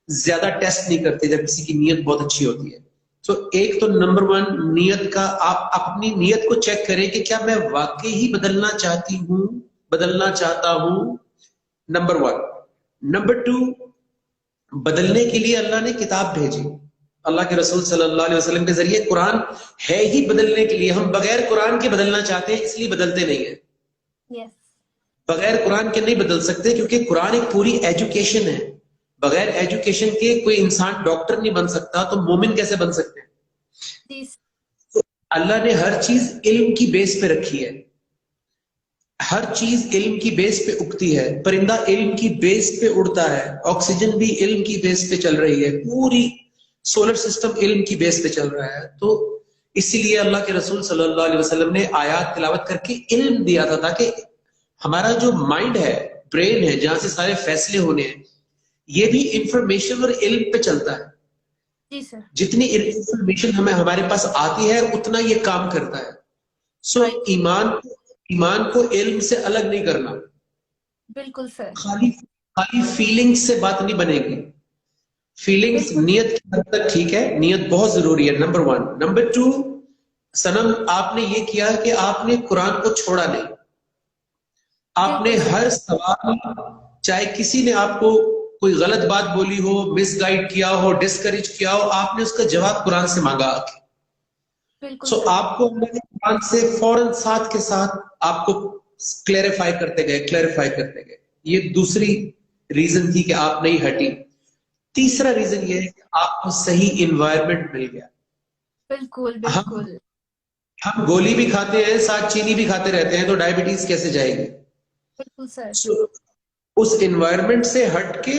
زیادہ ٹیسٹ نہیں کرتے جب کسی کی نیت بہت اچھی ہوتی ہے. تو ایک تو نمبر 1 نیت کا، آپ اپنی نیت کو چیک کریں کہ کیا میں واقعی ہی بدلنا چاہتا ہوں. نمبر 1. نمبر 2، بدلنے کے لیے اللہ نے کتاب بھیجی. اللہ کے رسول صلی اللہ علیہ وسلم کے ذریعے قرآن ہے ہی بدلنے کے لیے. ہم بغیر قرآن کے بدلنا چاہتے ہیں، اس لیے بدلتے نہیں ہیں. Yes. بغیر قرآن کے نہیں بدل سکتے، کیونکہ قرآن ایک پوری ایجوکیشن ہے. بغیر ایجوکیشن کے کوئی انسان ڈاکٹر نہیں بن سکتا، تو مومن کیسے بن سکتے ہیں؟ This. تو اللہ نے ہر چیز علم کی بیس پہ رکھی ہے. ہر چیز علم کی بیس پہ اگتی ہے. پرندہ علم کی بیس پہ اڑتا ہے، آکسیجن بھی علم کی بیس پہ چل رہی ہے، پوری سولر سسٹم علم کی بیس پہ چل رہا ہے. تو اسی لیے اللہ کے رسول صلی اللہ علیہ وسلم نے آیات تلاوت کر کے علم دیا تھا، تاکہ ہمارا جو مائنڈ ہے، برین ہے، جہاں سے سارے فیصلے ہونے ہیں، یہ بھی انفارمیشن اور علم پہ چلتا ہے. جی سر. جتنی انفارمیشن ہمارے پاس آتی ہے اتنا یہ کام کرتا ہے. سو Right. ایمان کو علم سے الگ نہیں کرنا. بالکل سر. خالی فیلنگز سے بات نہیں بنے گی. فیلنگز بالکل. نیت کی حد تک ٹھیک ہے، نیت بہت ضروری ہے، نمبر 1. نمبر 2، سنم آپ نے یہ کیا کہ آپ نے قرآن کو چھوڑا نہیں. آپ نے بالکل سر. ہر سوال، چاہے کسی نے آپ کو کوئی غلط بات بولی ہو، مس گائیڈ کیا ہو، ڈسکریج کیا ہو، آپ نے اس کا جواب قرآن سے مانگا. بالکل سو سر. آپ کو اللہ کے قرآن سے فوراً ساتھ کے ساتھ آپ کو کلیریفائی کرتے گئے. یہ دوسری ریزن تھی کہ آپ نہیں ہٹی. تیسرا ریزن یہ ہے کہ آپ کو صحیح انوائرمنٹ مل گیا. بالکل ہم بالکل. ہم گولی بھی کھاتے ہیں، ساتھ چینی بھی کھاتے رہتے ہیں، تو ڈائبٹیز کیسے جائے گی؟ بالکل سر. So, اس انوائرمنٹ سے ہٹ کے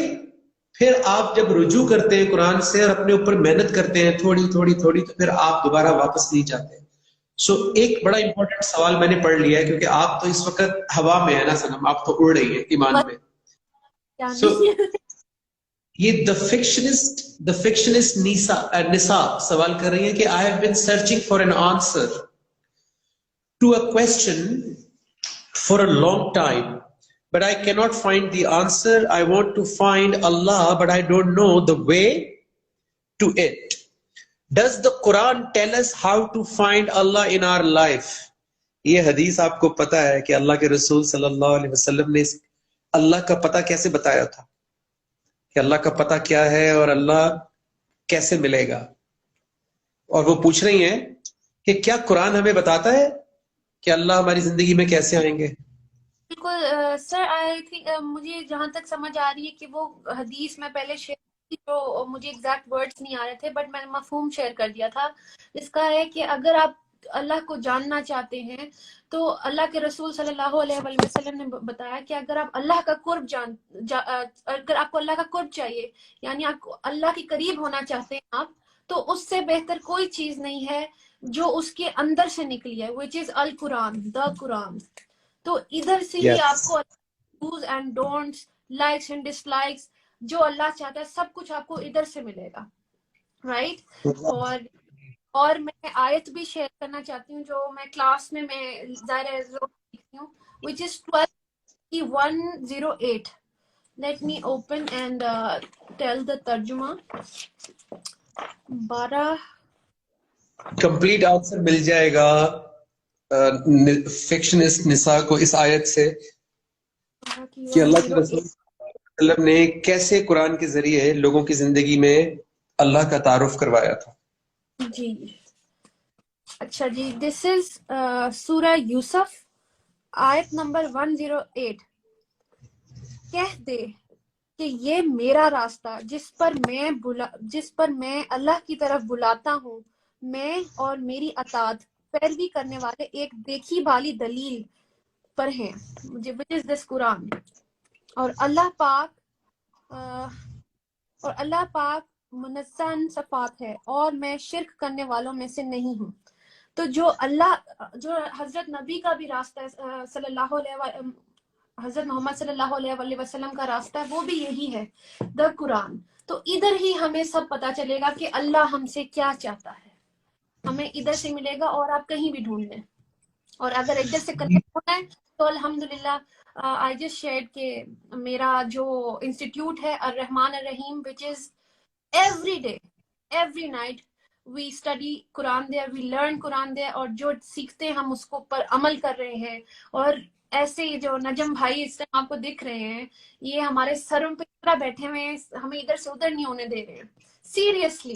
پھر آپ جب رجوع کرتے ہیں قرآن سے اور اپنے اوپر محنت کرتے ہیں تھوڑی تھوڑی تھوڑی، تو پھر آپ دوبارہ واپس نہیں جاتے. سو ایک بڑا امپورٹنٹ سوال میں نے پڑھ لیا ہے، کیونکہ آپ تو اس وقت ہوا میں ہے نا سنم، آپ تو اڑ رہی ہیں ایمان بس میں. کیا سو نہیں. یہ دا فکشنسٹ نساء سوال کر رہی ہیں کہ I have been searching for an answer to a question for a long time, but I cannot find the answer. I want to find Allah, but I don't know the way to it. Does the Quran tell us how to find Allah in our life? یہ حدیث آپ کو پتا ہے کہ اللہ کے رسول صلی اللہ علیہ وسلم نے اللہ کا پتہ کیسے بتایا تھا، کہ اللہ کا پتہ کیا ہے اور اللہ کیسے ملے گا. اور وہ پوچھ رہی ہیں کہ کیا قرآن ہمیں بتاتا ہے کہ اللہ ہماری زندگی میں کیسے آئیں گے؟ بالکل سر. آئی تھنک مجھے جہاں تک سمجھ آ رہی ہے کہ وہ حدیث میں پہلے شیئر کی، جو مجھے ایگزیکٹ ورڈز نہیں آ رہے تھے، بٹ میں نے مفہوم شیئر کر دیا تھا. اس کا ہے کہ اگر آپ اللہ کو جاننا چاہتے ہیں تو اللہ کے رسول صلی اللہ علیہ وآلہ وسلم نے بتایا کہ اگر آپ اللہ کا قرب اگر آپ کو اللہ کا قرب چاہیے، یعنی آپ کو اللہ کے قریب ہونا چاہتے ہیں آپ، تو اس سے بہتر کوئی چیز نہیں ہے جو اس کے اندر سے نکلی ہے، which is القرآن، دا قرآن. تو ادھر سے ہی آپ کو dos and don'ts, likes and dislikes, جو اللہ چاہتا ہے سب کچھ آپ کو ادھر سے ملے گا، رائٹ. اور میں آیت بھی شیئر کرنا چاہتی ہوں جو میں کلاس میں ظاہر سیکھتی ہوں، which is 12:108. Let me open and tell the ترجمہ. 12 کمپلیٹ آنسر مل جائے گا فکشنسٹ نساء کو اس آیت سے کہ اللہ کے رسول صلی اللہ علیہ وسلم نے کیسے قرآن کے ذریعے لوگوں کی زندگی میں اللہ کا تعارف کروایا تھا. جی. اچھا جی، دس از سورہ یوسف، آیت نمبر 108. کہہ دے کہ یہ میرا راستہ جس پر میں اللہ کی طرف بلاتا ہوں، میں اور میری اطاعت پیروی کرنے والے ایک دیکھی بھالی دلیل پر ہیں، which is this قرآن. اور اللہ پاک منزہ صفات ہے اور میں شرک کرنے والوں میں سے نہیں ہوں. تو جو حضرت نبی کا بھی راستہ ہے، حضرت محمد صلی اللہ علیہ وآلہ وسلم کا راستہ ہے، وہ بھی یہی ہے، دا قرآن. تو ادھر ہی ہمیں سب پتا چلے گا کہ اللہ ہم سے کیا چاہتا ہے، ہمیں ادھر سے ملے گا، اور آپ کہیں بھی ڈھونڈ لیں. اور اگر ادھر سے کنیکٹ ہونا ہے تو الحمدللہ آئی جسٹ شیئرڈ کہ میرا جو انسٹیٹیوٹ ہے الرحمن الرحیم، which is every day, every night we study Quran there, we learn Quran there، اور جو سیکھتے ہیں ہم اس کو پر عمل کر رہے ہیں. اور ایسے جو نجم بھائی اس ٹائم آپ کو دکھ رہے ہیں، یہ ہمارے سروں پہ طرح بیٹھے ہوئے ہیں، ہمیں ادھر سے ادھر نہیں ہونے دے رہے ہیں. سیریسلی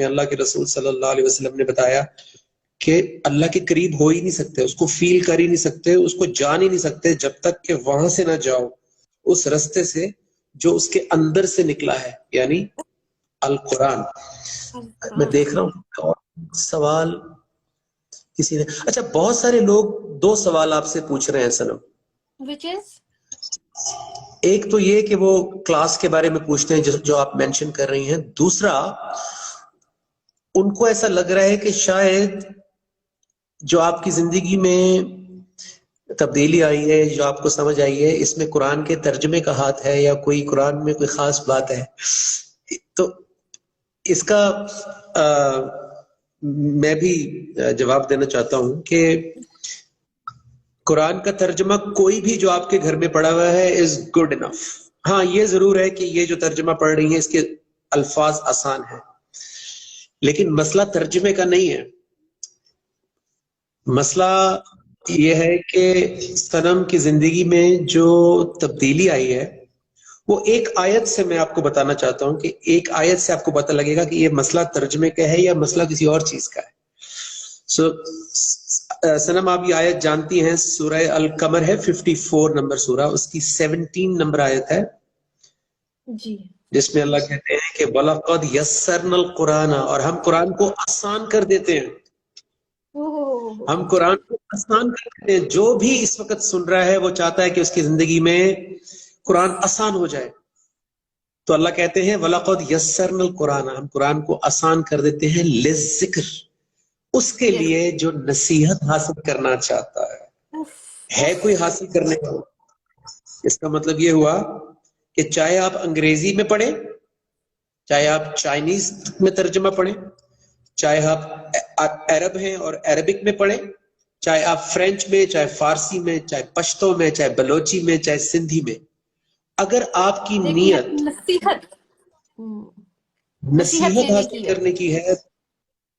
میں اللہ کے رسول صلی اللہ علیہ وسلم نے بتایا کہ اللہ کے قریب ہو ہی نہیں سکتے، اس کو فیل کر ہی نہیں سکتے، اس کو جان ہی نہیں سکتے جب تک کہ وہاں سے نہ جاؤ، اس رستے سے جو اس کے اندر سے نکلا ہے، یعنی القرآن۔ میں دیکھ رہا ہوں اور سوال کسی نے، اچھا بہت سارے لوگ 2 سوال آپ سے پوچھ رہے ہیں سنم۔ which is ایک تو یہ کہ وہ کلاس کے بارے میں پوچھتے ہیں جو آپ مینشن کر رہی ہیں، دوسرا ان کو ایسا لگ رہا ہے کہ شاید جو آپ کی زندگی میں تبدیلی آئی ہے، جو آپ کو سمجھ آئی ہے، اس میں قرآن کے ترجمے کا ہاتھ ہے یا کوئی قرآن میں کوئی خاص بات ہے۔ تو اس کا میں بھی جواب دینا چاہتا ہوں کہ قرآن کا ترجمہ کوئی بھی جو آپ کے گھر میں پڑا ہوا ہے از گڈ انف۔ ہاں یہ ضرور ہے کہ یہ جو ترجمہ پڑھ رہی ہیں اس کے الفاظ آسان ہیں، لیکن مسئلہ ترجمے کا نہیں ہے، مسئلہ یہ ہے کہ صنم کی زندگی میں جو تبدیلی آئی ہے وہ ایک آیت سے، میں آپ کو بتانا چاہتا ہوں کہ ایک آیت سے آپ کو پتہ لگے گا کہ یہ مسئلہ ترجمے کا ہے یا مسئلہ کسی اور چیز کا ہے۔ صنم آپ یہ آیت جانتی ہیں، سورہ القمر ہے، 54 نمبر سورہ، اس کی 17 نمبر آیت ہے جی، جس میں اللہ کہتے ہیں کہ وَلَقَدْ يَسَّرْنَا الْقُرْآنَ، اور ہم قرآن کو آسان کر دیتے ہیں، ہم قرآن کو آسان کر دیتے ہیں۔ جو بھی اس وقت سن رہا ہے وہ چاہتا ہے کہ اس کی زندگی میں قرآن آسان ہو جائے، تو اللہ کہتے ہیں وَلَقَدْ يَسَّرْنَا الْقُرْآنَ، ہم قرآن کو آسان کر دیتے ہیں لِلذِّکْر، اس کے لیے جو نصیحت حاصل کرنا چاہتا ہے کوئی حاصل کرنے کا۔ اس کا مطلب یہ ہوا کہ چاہے آپ انگریزی میں پڑھیں، چاہے آپ چائنیز میں ترجمہ پڑھیں، چاہے آپ عرب ہیں اور عربک میں پڑھیں، چاہے آپ فرینچ میں، چاہے فارسی میں، چاہے پشتو میں، چاہے بلوچی میں، چاہے سندھی میں، اگر آپ کی نیت نصیحت حاصل کرنے کی ہے،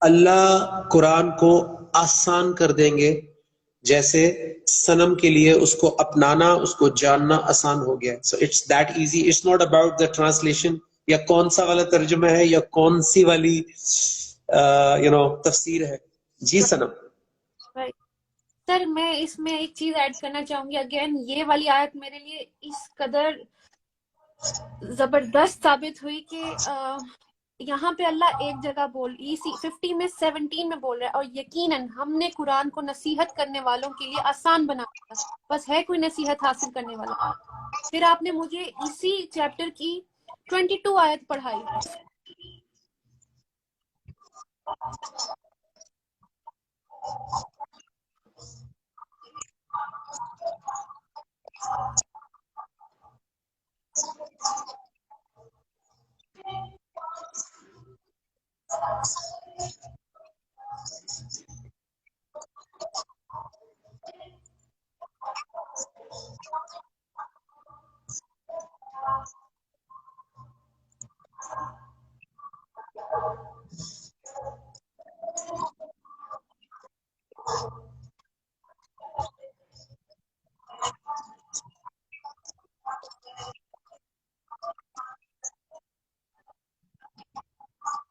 اللہ قرآن کو آسان کر دیں گے، جیسے صنم کے لیے اس کو اپنانا، اس کو جاننا آسان ہو گیا۔ So it's that easy. It's not about the translation یا کون سا والا ترجمہ ہے یا کون سی والی تفسیر ہے۔ جی صنم۔ سر میں اس میں ایک چیز ایڈ کرنا چاہوں گی، اگین یہ والی آیت میرے لیے اس قدر زبردست ثابت ہوئی کہ یہاں پہ اللہ ایک جگہ اسی 50 میں 17 میں بول رہا ہے، اور یقیناً ہم نے قرآن کو نصیحت کرنے والوں کے لیے آسان بنا دیا، بس ہے کوئی نصیحت حاصل کرنے والا۔ پھر آپ نے مجھے اسی چیپٹر کی 22 آیت پڑھائی،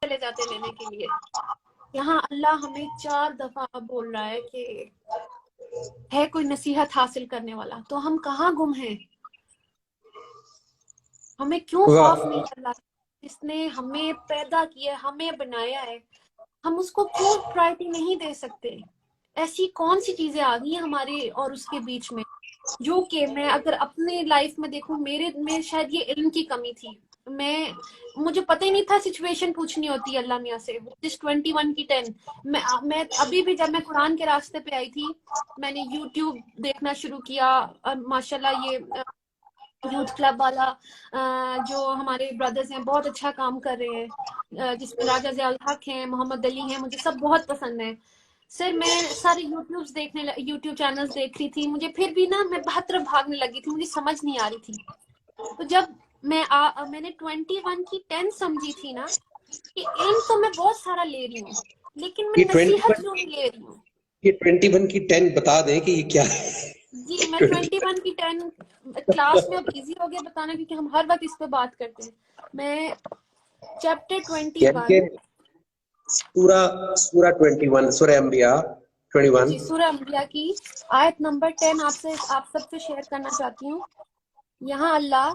چلے جاتے لینے کے لیے۔ یہاں اللہ ہمیں 4 دفعہ بول رہا ہے کہ ہے کوئی نصیحت حاصل کرنے والا، تو ہم کہاں گم ہیں؟ ہمیں کیوں خوف نہیں چلا؟ جس نے ہمیں پیدا کیا، ہمیں بنایا ہے، ہم اس کو کیوں پرائرٹی نہیں دے سکتے؟ ایسی کون سی چیزیں آ گئی ہیں ہمارے اور اس کے بیچ میں، جو کہ میں اگر اپنے لائف میں دیکھوں، میرے میں شاید یہ علم کی کمی تھی، مجھے پتہ ہی نہیں تھا سچویشن پوچھنی ہوتی ہے اللہ میاں سے۔ 21 کی 10 میں ابھی بھی جب میں قرآن کے راستے پہ آئی تھی، میں نے یوٹیوب دیکھنا شروع کیا، ماشاءاللہ یہ یوتھ کلب والا جو ہمارے بردرز ہیں بہت اچھا کام کر رہے ہیں، جس میں راجہ ضیاء الحق ہیں، محمد علی ہیں، مجھے سب بہت پسند ہیں۔ سر میں سارے یوٹیوب چینلز دیکھ رہی تھی، مجھے پھر بھی نا میں بہت طرف بھاگنے لگی تھی، مجھے سمجھ نہیں آ رہی تھی۔ تو جب میں نے 21 کی 10 سمجھی تھی نا کہ علم تو میں بہت سارا لے رہی ہوں، لیکن میں نصیحت کیوں نہیں لے رہی ہوں؟ یہ 21 کی 10 بتا دیں کہ یہ کیا ہے؟ جی میں 21 کی 10 کلاس میں اب ایزی ہو گیا بتانا، کیونکہ ہم ہر وقت اس پہ بات کرتے ہیں۔ میں چیپٹر 21 سورہ 21 سورہ انبیاء 21. جی سورہ انبیاء کی آیت نمبر 10 آپ سب سے شیئر کرنا چاہتی ہوں. یہاں اللہ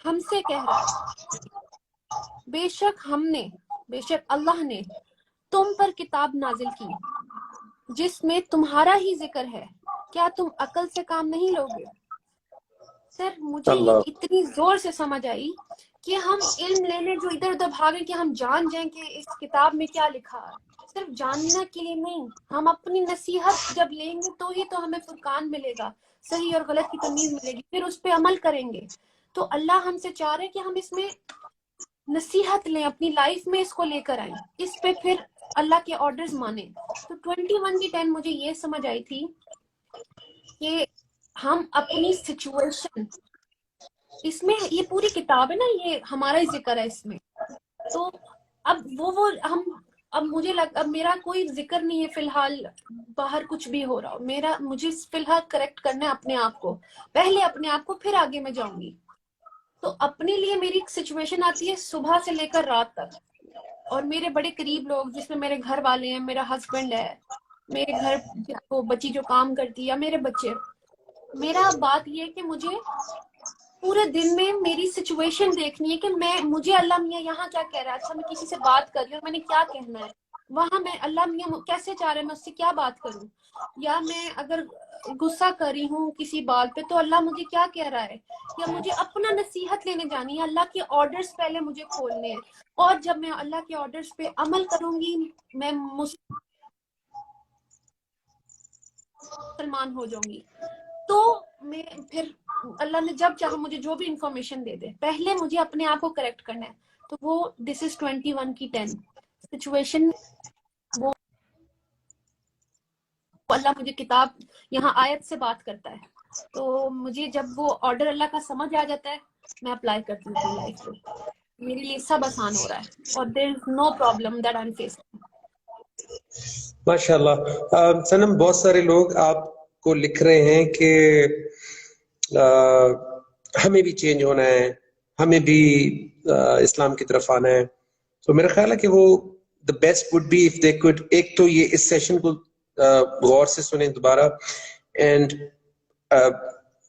ہم سے کہہ رہا ہے بے شک اللہ نے تم پر کتاب نازل کی جس میں تمہارا ہی ذکر ہے, کیا تم عقل سے کام نہیں لوگے؟ سر مجھے یہ اللہ اتنی زور سے سمجھ آئی کہ ہم علم لینے جو ادھر ادھر بھاگیں کہ ہم جان جائیں کہ اس کتاب میں کیا لکھا ہے, صرف جاننا کے لیے نہیں, ہم اپنی نصیحت جب لیں گے تو ہی تو ہمیں فرقان ملے گا, صحیح اور غلط کی تمیز ملے گی, پھر اس پہ عمل کریں گے. تو اللہ ہم سے چاہ رہے ہیں کہ ہم اس میں نصیحت لیں, اپنی لائف میں اس کو لے کر آئیں, اس پہ پھر اللہ کے آرڈرز مانیں. تو 21 کی 10 مجھے یہ سمجھ آئی تھی کہ ہم اپنی سچویشن, اس میں یہ پوری کتاب ہے نا, یہ ہمارا ہی ذکر ہے اس میں, تو اب وہ ہم اب اب میرا کوئی ذکر نہیں ہے فی الحال باہر کچھ بھی ہو رہا ہو, مجھے فی الحال کریکٹ کرنا ہے اپنے آپ کو, پہلے اپنے آپ کو پھر آگے میں جاؤں گی. تو اپنے لیے میری ایک سچویشن آتی ہے صبح سے لے کر رات تک, اور میرے بڑے قریب لوگ جس میں میرے گھر والے ہیں, میرا ہسبینڈ ہے, میرے گھر وہ بچی جو کام کرتی ہے, یا میرے بچے. میرا بات یہ ہے کہ مجھے پورے دن میں میری سچویشن دیکھنی ہے کہ مجھے اللہ میاں یہاں کیا کہہ رہا ہے. اچھا میں کسی سے بات کر رہی ہوں, میں نے کیا کہنا ہے وہاں, میں اللہ میاں کیسے چاہ رہے ہیں میں اس سے کیا بات کروں, یا میں اگر غصہ کر رہی ہوں کسی بات پہ تو اللہ مجھے کیا کہہ رہا ہے, یا مجھے اپنا نصیحت لینے جانی ہے, اللہ کے آرڈرز پہلے مجھے کھولنے ہیں, اور جب میں اللہ کے آرڈرز پہ عمل کروں گی میں مسلمان ہو جاؤں گی. تو میں پھر اللہ نے جب چاہا مجھے جو بھی انفارمیشن دے دے, پہلے مجھے اپنے آپ کو کریکٹ کرنا ہے. تو وہ دس از 21 کی 10 سچویشن, وہ اللہ مجھے کتاب یہاں آیت سے بات کرتا ہے, تو مجھے جب وہ آرڈر اللہ کا سمجھ آ جاتا ہے میں اپلائی کرتی ہوں اپنی لائف پہ, میرے لیے سب آسان ہو رہا ہے, اور there is no problem that I am facing. ماشاء اللہ. سنم بہت سارے لوگ آپ کو لکھ رہے ہیں کہ ہمیں بھی چینج ہونا ہے, ہمیں بھی اسلام کی طرف آنا ہے. تو میرا خیال ہے کہ وہ the best would be if they could, ایک تو یہ اس سیشن کو غور سے سنیں دوبارہ, and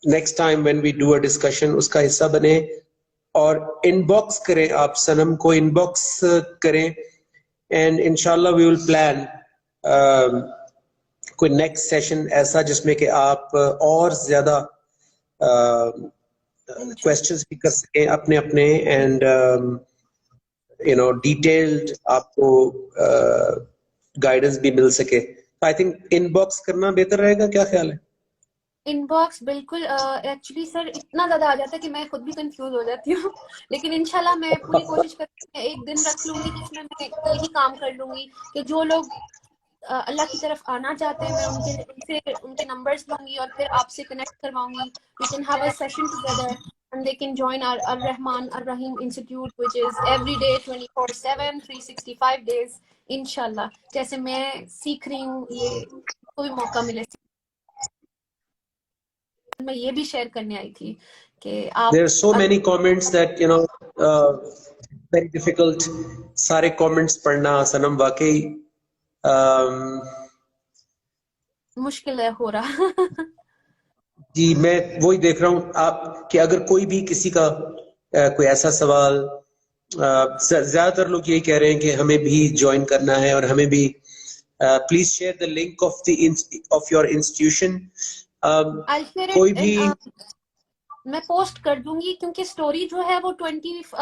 next time when we do a discussion اس کا حصہ بنے, اور ان باکس کریں, آپ سنم کو ان باکس کریں, اینڈ انشاءاللہ we will plan کوئی نیکسٹ سیشن ایسا جس میں کہ آپ اور زیادہ کوشچنز بھی کر سکیں اپنے اپنے, اینڈ ڈیٹیلڈ آپ کو گائیڈنس بھی مل سکے. آئی تھنک ان باکس کرنا بہتر رہے گا, کیا خیال ہے؟ ان باکس بالکل, ایکچولی سر اتنا زیادہ آ جاتا ہے کہ میں خود بھی کنفیوز ہو جاتی ہوں, لیکن انشاءاللہ میں پوری کوشش کرتی ہوں, ایک دن رکھ لوں گی جس میں یہی کام کر لوں گی کہ جو لوگ اللہ کی طرف آنا چاہتے ہیں میں ان کے نمبرز لوں گی اور پھر آپ سے کنیکٹ کرواؤں گی. We can have a session together and they can join our Ar-Rahman Ar-Rahim Institute which is every day 24/7 365 days انشاءاللہ. جیسے میں سیکھ رہی ہوں, یہ کوئی موقع ملے, میں یہ بھی شیئر کرنے آئی تھی کہ آپ There are so many comments that very difficult سارے comments پڑھنا سنم واقعی مشکل ہے ہو رہا. جی میں وہی دیکھ رہا ہوں آپ کہ اگر کوئی بھی کسی کا کوئی ایسا سوال, زیادہ تر لوگ یہی کہہ رہے ہیں کہ ہمیں بھی جوائن کرنا ہے, اور ہمیں بھی please share the link of your institution. کوئی بھی میں پوسٹ کر دوں گی کیونکہ سٹوری جو ہے وہ 24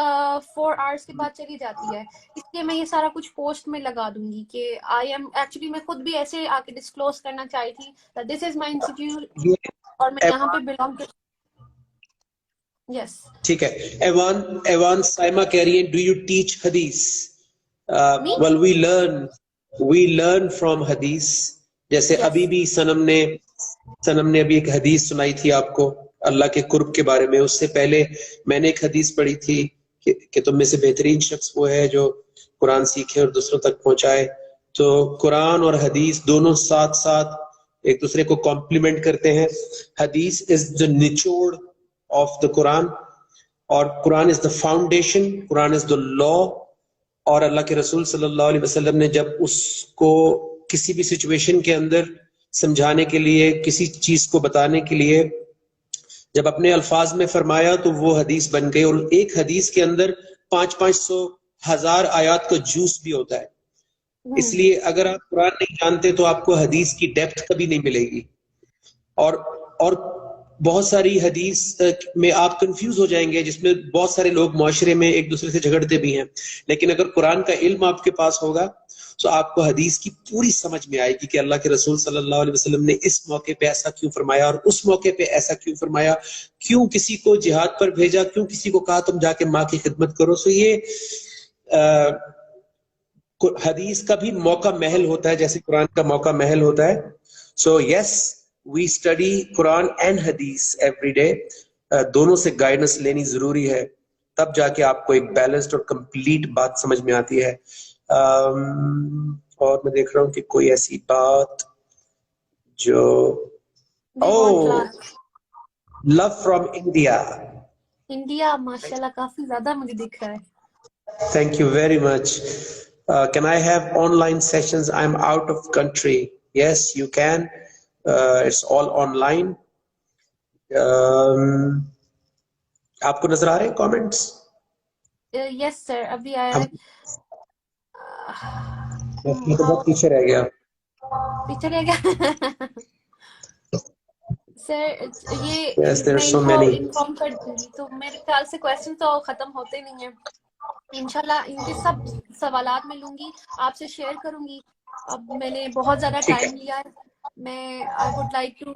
آورس کے بعد چلی جاتی ہے, اس لیے میں یہ سارا کچھ پوسٹ میں لگا دوں گی کہ آئی ایم ایکچولی, میں خود بھی ایسے آ کے ڈسکلوز کرنا چاہی تھی دس از مائی انسٹیٹیوٹ اور میں یہاں پہ بلانگ کر. یس ٹھیک ہے. ایوان سائمہ کہہ رہی ہے ڈو یو ٹیچ حدیث؟ well we learn from حدیث. جیسے ابھی بھی سنم نے ابھی ایک حدیث سنائی تھی آپ کو اللہ کے قرب کے بارے میں. اس سے پہلے میں نے ایک حدیث پڑھی تھی کہ تم میں سے بہترین شخص وہ ہے جو قرآن سیکھے اور دوسروں تک پہنچائے. تو قرآن اور حدیث دونوں ساتھ ساتھ ایک دوسرے کو کمپلیمنٹ کرتے ہیں. حدیث از دا نچوڑ آف دا قرآن, اور قرآن از دا فاؤنڈیشن, قرآن از دا لا, اور اللہ کے رسول صلی اللہ علیہ وسلم نے جب اس کو کسی بھی سچویشن کے اندر سمجھانے کے لیے، کسی چیز کو بتانے کے لیے جب اپنے الفاظ میں فرمایا تو وہ حدیث بن گئی. اور ایک حدیث کے اندر 500 1000 آیات کا جوس بھی ہوتا ہے. اس لیے اگر آپ قرآن نہیں جانتے تو آپ کو حدیث کی ڈیپتھ کبھی نہیں ملے گی. اور بہت ساری حدیث میں آپ کنفیوز ہو جائیں گے، جس میں بہت سارے لوگ معاشرے میں ایک دوسرے سے جھگڑتے بھی ہیں. لیکن اگر قرآن کا علم آپ کے پاس ہوگا تو آپ کو حدیث کی پوری سمجھ میں آئے گی کہ اللہ کے رسول صلی اللہ علیہ وسلم نے اس موقع پہ ایسا کیوں فرمایا اور اس موقع پہ ایسا کیوں فرمایا، کیوں کسی کو جہاد پر بھیجا، کیوں کسی کو کہا تم جا کے ماں کی خدمت کرو. سو یہ حدیث کا بھی موقع محل ہوتا ہے جیسے قرآن کا موقع محل ہوتا ہے. سو یس، وی اسٹڈی قرآن اینڈ حدیث ایوری ڈے. دونوں سے گائیڈنس لینی ضروری ہے، تب جا کے آپ کو ایک بیلنسڈ اور کمپلیٹ بات سمجھ میں آتی ہے. اور میں دیکھ رہا ہوں کہ کوئی ایسی بات جو لو فرام انڈیا ماشاءاللہ کافی زیادہ مجھے دکھ رہا ہے. Thank you very much. Can I have online sessions? I'm out of country. Yes, you can. It's all online. آپ کو نظر آ رہے ہیں comments؟ یس سر، ابھی آیا ہے. تو بہت پیچھے رہ گیا. پیچھے رہ گیا سر. یہ Yes, there are میں so ان کو many. انفارم کر دوں گی. تو میرے خیال سے کویسچن تو ختم ہوتے نہیں ہیں. انشاءاللہ ان کے سب سوالات میں لوں گی، آپ سے شیئر کروں گی. اب میں نے بہت زیادہ ٹائم لیا ہے. میں I would like to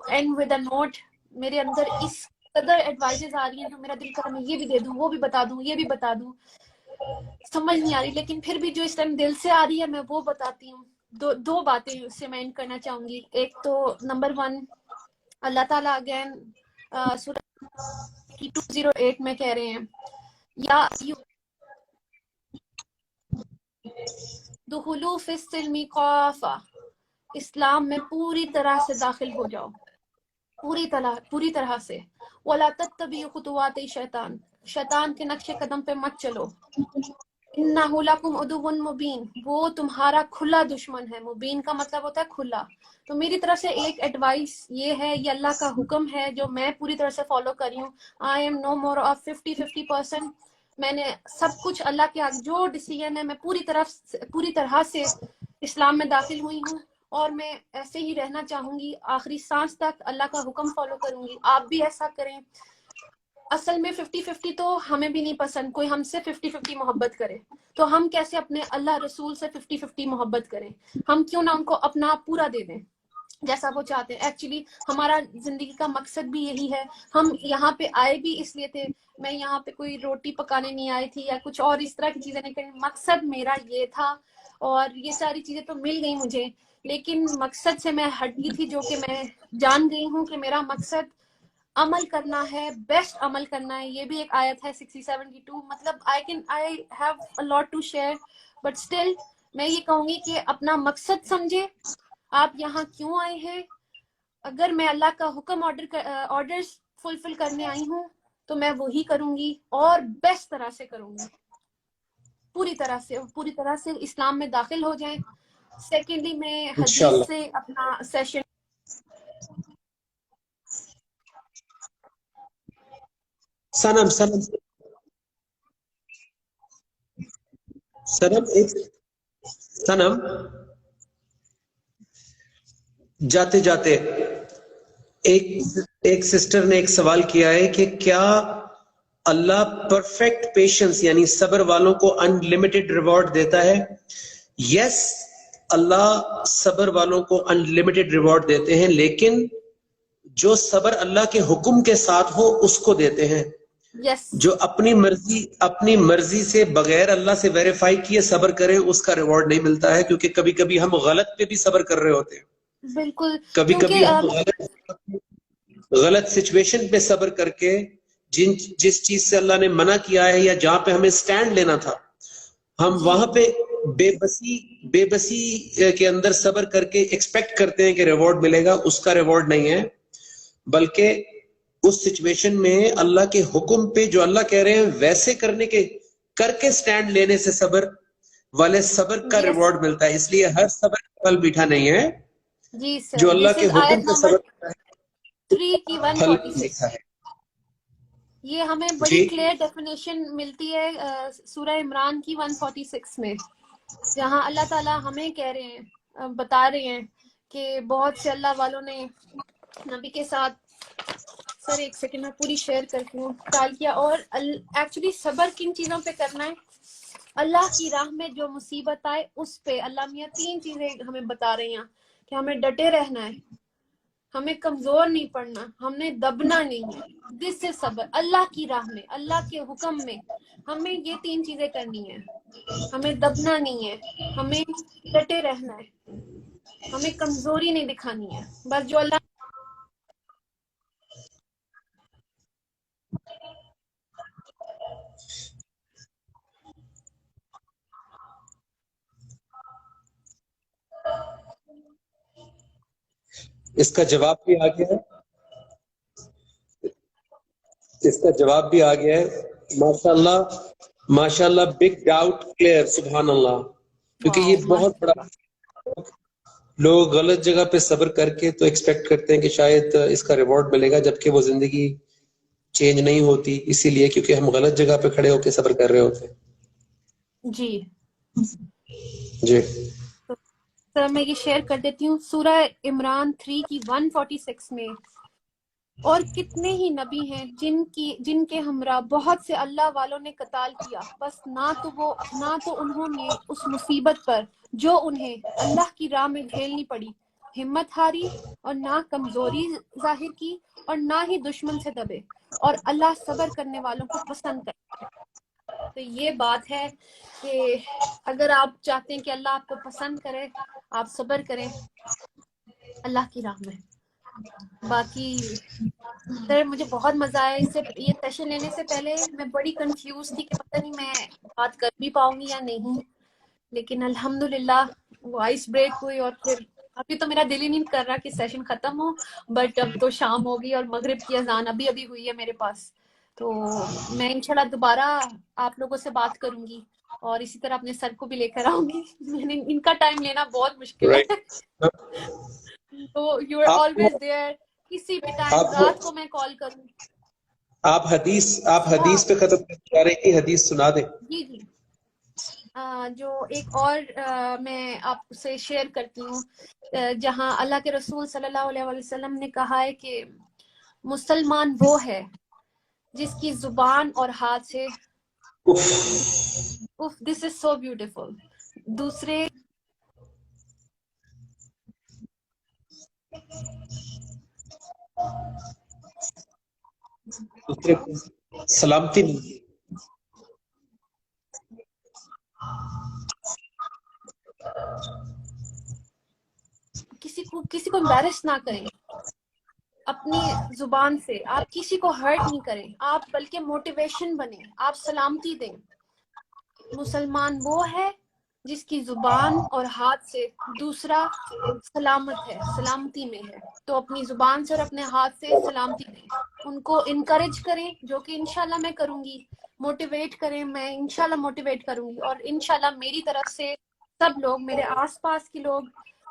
end with a note. میرے اندر اس قدر ایڈوائزز آ رہی ہیں جو میرا دل کر میں یہ بھی دے دوں، وہ بھی بتا دوں، یہ بھی بتا دوں. سمجھ نہیں آ رہی، لیکن پھر بھی جو اس ٹائم دل سے آ رہی ہے میں وہ بتاتی ہوں. دو باتیں اس سے میں اینڈ کرنا چاہوں گی. ایک تو نمبر 1، اللہ تعالیٰ اگین سورہ 208 میں کہہ رہے ہیں یا دخلوا فی السلم کافہ، اسلام میں پوری طرح سے داخل ہو جاؤ، پوری طرح سے. وَلَا تَتَّبِعُوا خُطُوَاتِ الشَّیطان، شیطان کے نقش قدم پہ مت چلو. اِنَّهُ لَکُمْ عَدُوٌّ مُبِینٌ، وہ تمہارا کھلا دشمن ہے. مبین کا مطلب ہوتا ہے کھلا. تو میری طرف سے ایک ایڈوائس یہ ہے، یہ اللہ کا حکم ہے جو میں پوری طرح سے فالو کر رہی ہوں. I am know more of 50% میں نے سب کچھ اللہ کے حق جو ڈیسیژن ہے میں پوری طرح سے اسلام میں داخل ہوئی ہوں، اور میں ایسے ہی رہنا چاہوں گی آخری سانس تک. اللہ کا حکم فالو کروں گی، آپ بھی ایسا کریں. اصل میں 50-50 تو ہمیں بھی نہیں پسند، کوئی ہم سے 50-50 محبت کرے. تو ہم کیسے اپنے اللہ رسول سے 50-50 محبت کریں؟ ہم کیوں نہ ان کو اپنا پورا دے دیں جیسا وہ چاہتے ہیں. ایکچولی ہمارا زندگی کا مقصد بھی یہی ہے. ہم یہاں پہ آئے بھی اس لیے تھے. میں یہاں پہ کوئی روٹی پکانے نہیں آئی تھی یا کچھ اور اس طرح کی چیزیں نہیں کریں. مقصد میرا یہ تھا، اور یہ ساری چیزیں تو مل گئی مجھے، لیکن مقصد سے میں ہٹ گئی تھی، جو کہ میں جان گئی ہوں کہ میرا مقصد عمل کرنا ہے، بیسٹ عمل کرنا ہے. یہ بھی ایک آیت ہے 60-72. مطلب I have a lot to share, but still میں یہ کہوں گی کہ اپنا مقصد سمجھے، آپ یہاں کیوں آئے ہیں. اگر میں اللہ کا حکم آرڈرز فلفل کرنے آئی ہوں تو میں وہی کروں گی اور بیسٹ طرح سے کروں گی. پوری طرح سے اسلام میں داخل ہو جائیں. سیکنڈلی میں حدیث سے اپنا سیشن سنم جاتے جاتے ایک سسٹر نے ایک سوال کیا ہے کہ کیا اللہ پرفیکٹ پیشنس یعنی صبر والوں کو ان لمیٹڈ ریوارڈ دیتا ہے؟ یس، اللہ صبر والوں کو ان لمیٹڈ ریوارڈ دیتے ہیں، لیکن جو صبر اللہ کے حکم کے ساتھ ہو اس کو دیتے ہیں. جو اپنی مرضی سے بغیر اللہ سے ویریفائی کیے صبر کرے اس کا ریوارڈ نہیں ملتا ہے، کیونکہ کبھی کبھی ہم غلط پہ بھی صبر کر رہے ہوتے ہیں. بالکل، کبھی کبھی ہم غلط سچویشن پہ صبر کر کے جس چیز سے اللہ نے منع کیا ہے یا جہاں پہ ہمیں سٹینڈ لینا تھا، ہم وہاں پہ بے بسی کے اندر صبر کر کے ایکسپیکٹ کرتے ہیں کہ ریوارڈ ملے گا. اس کا ریوارڈ نہیں ہے، بلکہ اس سچویشن میں اللہ کے حکم پہ جو اللہ کہہ رہے ہیں ویسے کر کے سٹینڈ لینے سے صبر والے صبر کا ریوارڈ ملتا ہے. اس لیے ہر صبر کا پھل میٹھا نہیں ہے. جی سر, جو اللہ کے حکم سے صبر کرتا ہے 3 کی پھل 146 میٹھا ہے. یہ ہمیں بڑی کلیئر ڈیفینیشن ملتی ہے سورہ عمران کی 146 میں, جہاں اللہ تعالیٰ ہمیں کہہ رہے ہیں, بتا رہے ہیں کہ بہت سے اللہ والوں نے نبی کے ساتھ, سر ایک سیکنڈ میں پوری شیئر کرتی ہوں, ٹال کیا. اور ایکچولی صبر کن چیزوں پہ کرنا ہے؟ اللہ کی راہ میں جو مصیبت آئے اس پہ. اللہ میاں 3 چیزیں ہمیں بتا رہے ہیں کہ ہمیں ڈٹے رہنا ہے, ہمیں کمزور نہیں پڑنا, ہم نے دبنا نہیں ہے. دس سے صبر, اللہ کی راہ میں, اللہ کے حکم میں ہمیں یہ 3 چیزیں کرنی ہیں. ہمیں دبنا نہیں ہے, ہمیں ڈٹے رہنا ہے, ہمیں کمزوری نہیں دکھانی ہے. بس جو اللہ اس کا جواب بھی آ گیا ہے, اس کا جواب بھی آ گیا ہے. ماشاء اللہ بگ ڈاؤٹ کلیئر, سبحان اللہ. کیونکہ یہ بہت بڑا, لوگ غلط جگہ پہ صبر کر کے تو ایکسپیکٹ کرتے ہیں کہ شاید اس کا ریوارڈ ملے گا, جبکہ وہ زندگی چینج نہیں ہوتی, اسی لیے کیونکہ ہم غلط جگہ پہ کھڑے ہو کے صبر کر رہے ہوتے ہیں. جی جی سر میں یہ شیئر کر دیتی ہوں. سورہ عمران 3 کی 146 میں, اور کتنے ہی نبی ہیں جن کے ہمراہ بہت سے اللہ والوں نے قتال کیا, بس نہ تو انہوں نے اس مصیبت پر جو انہیں اللہ کی راہ میں جھیلنی پڑی ہمت ہاری, اور نہ کمزوری ظاہر کی, اور نہ ہی دشمن سے دبے, اور اللہ صبر کرنے والوں کو پسند کرتا ہے. تو یہ بات ہے کہ اگر آپ چاہتے ہیں کہ اللہ آپ کو پسند کرے, آپ صبر کریں اللہ کی راہ میں. باقی سر مجھے بہت مزہ آیا. اس سے یہ سیشن لینے سے پہلے میں بڑی کنفیوز تھی کہ پتہ نہیں میں بات کر بھی پاؤں گی یا نہیں, لیکن الحمدللہ وہ آئس بریک ہوئی. اور پھر ابھی تو میرا دل ہی نہیں کر رہا کہ سیشن ختم ہو, بٹ اب تو شام ہوگی اور مغرب کی اذان ابھی ہوئی ہے میرے پاس. تو میں انشاءاللہ دوبارہ آپ لوگوں سے بات کروں گی, اور اسی طرح اپنے سر کو بھی لے کر آؤں گی. میں نے ان کا ٹائم لینا بہت مشکل ہے. تو یو آر آلویز دیئر, کسی بھی ٹائم, رات کو میں کال کروں. آپ حدیث پہ ختم کرنے جا رہے ہیں, حدیث سنا دیں. جی جی, جو ایک اور میں آپ سے شیئر کرتی ہوں, جہاں اللہ کے رسول صلی اللہ علیہ وسلم نے کہا ہے کہ مسلمان وہ ہے جس کی زبان اور ہاتھ سے, دس از سو بیوٹیفل, دوسرے سلامتی کسی کو امبیرس نہ کریں اپنی زبان سے, آپ کسی کو ہرٹ نہیں کریں, آپ بلکہ موٹیویشن بنیں, آپ سلامتی دیں. مسلمان وہ ہے جس کی زبان اور ہاتھ سے دوسرا سلامت ہے, سلامتی میں ہے. تو اپنی زبان سے اور اپنے ہاتھ سے سلامتی دیں, ان کو انکریج کریں, جو کہ انشاءاللہ میں کروں گی. موٹیویٹ کریں, میں انشاءاللہ موٹیویٹ کروں گی, اور انشاءاللہ میری طرف سے سب لوگ, میرے آس پاس کے لوگ,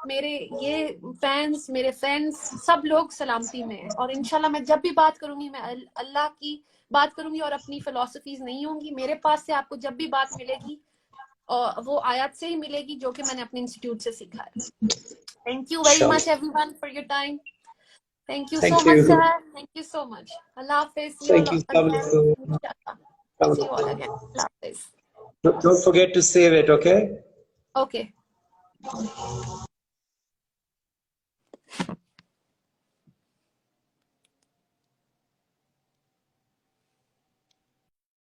میرے یہ فینس, میرے فرینڈس, سب لوگ سلامتی میں ہیں. اور انشاءاللہ میں جب بھی بات کروں گی میں اللہ کی بات کروں گی, اور اپنی فلسفیز نہیں ہوں گی. میرے پاس سے آپ کو جب بھی بات ملے گی وہ آیات سے ہی ملے گی, جو کہ میں نے اپنے انسٹیٹیوٹ سے سیکھا ہے. Thank you very much everyone for your time. Thank you so much sir, thank you so much. اللہ حافظ. See you all again. See you all again. اللہ حافظ. Don't forget to save it, okay? Okay.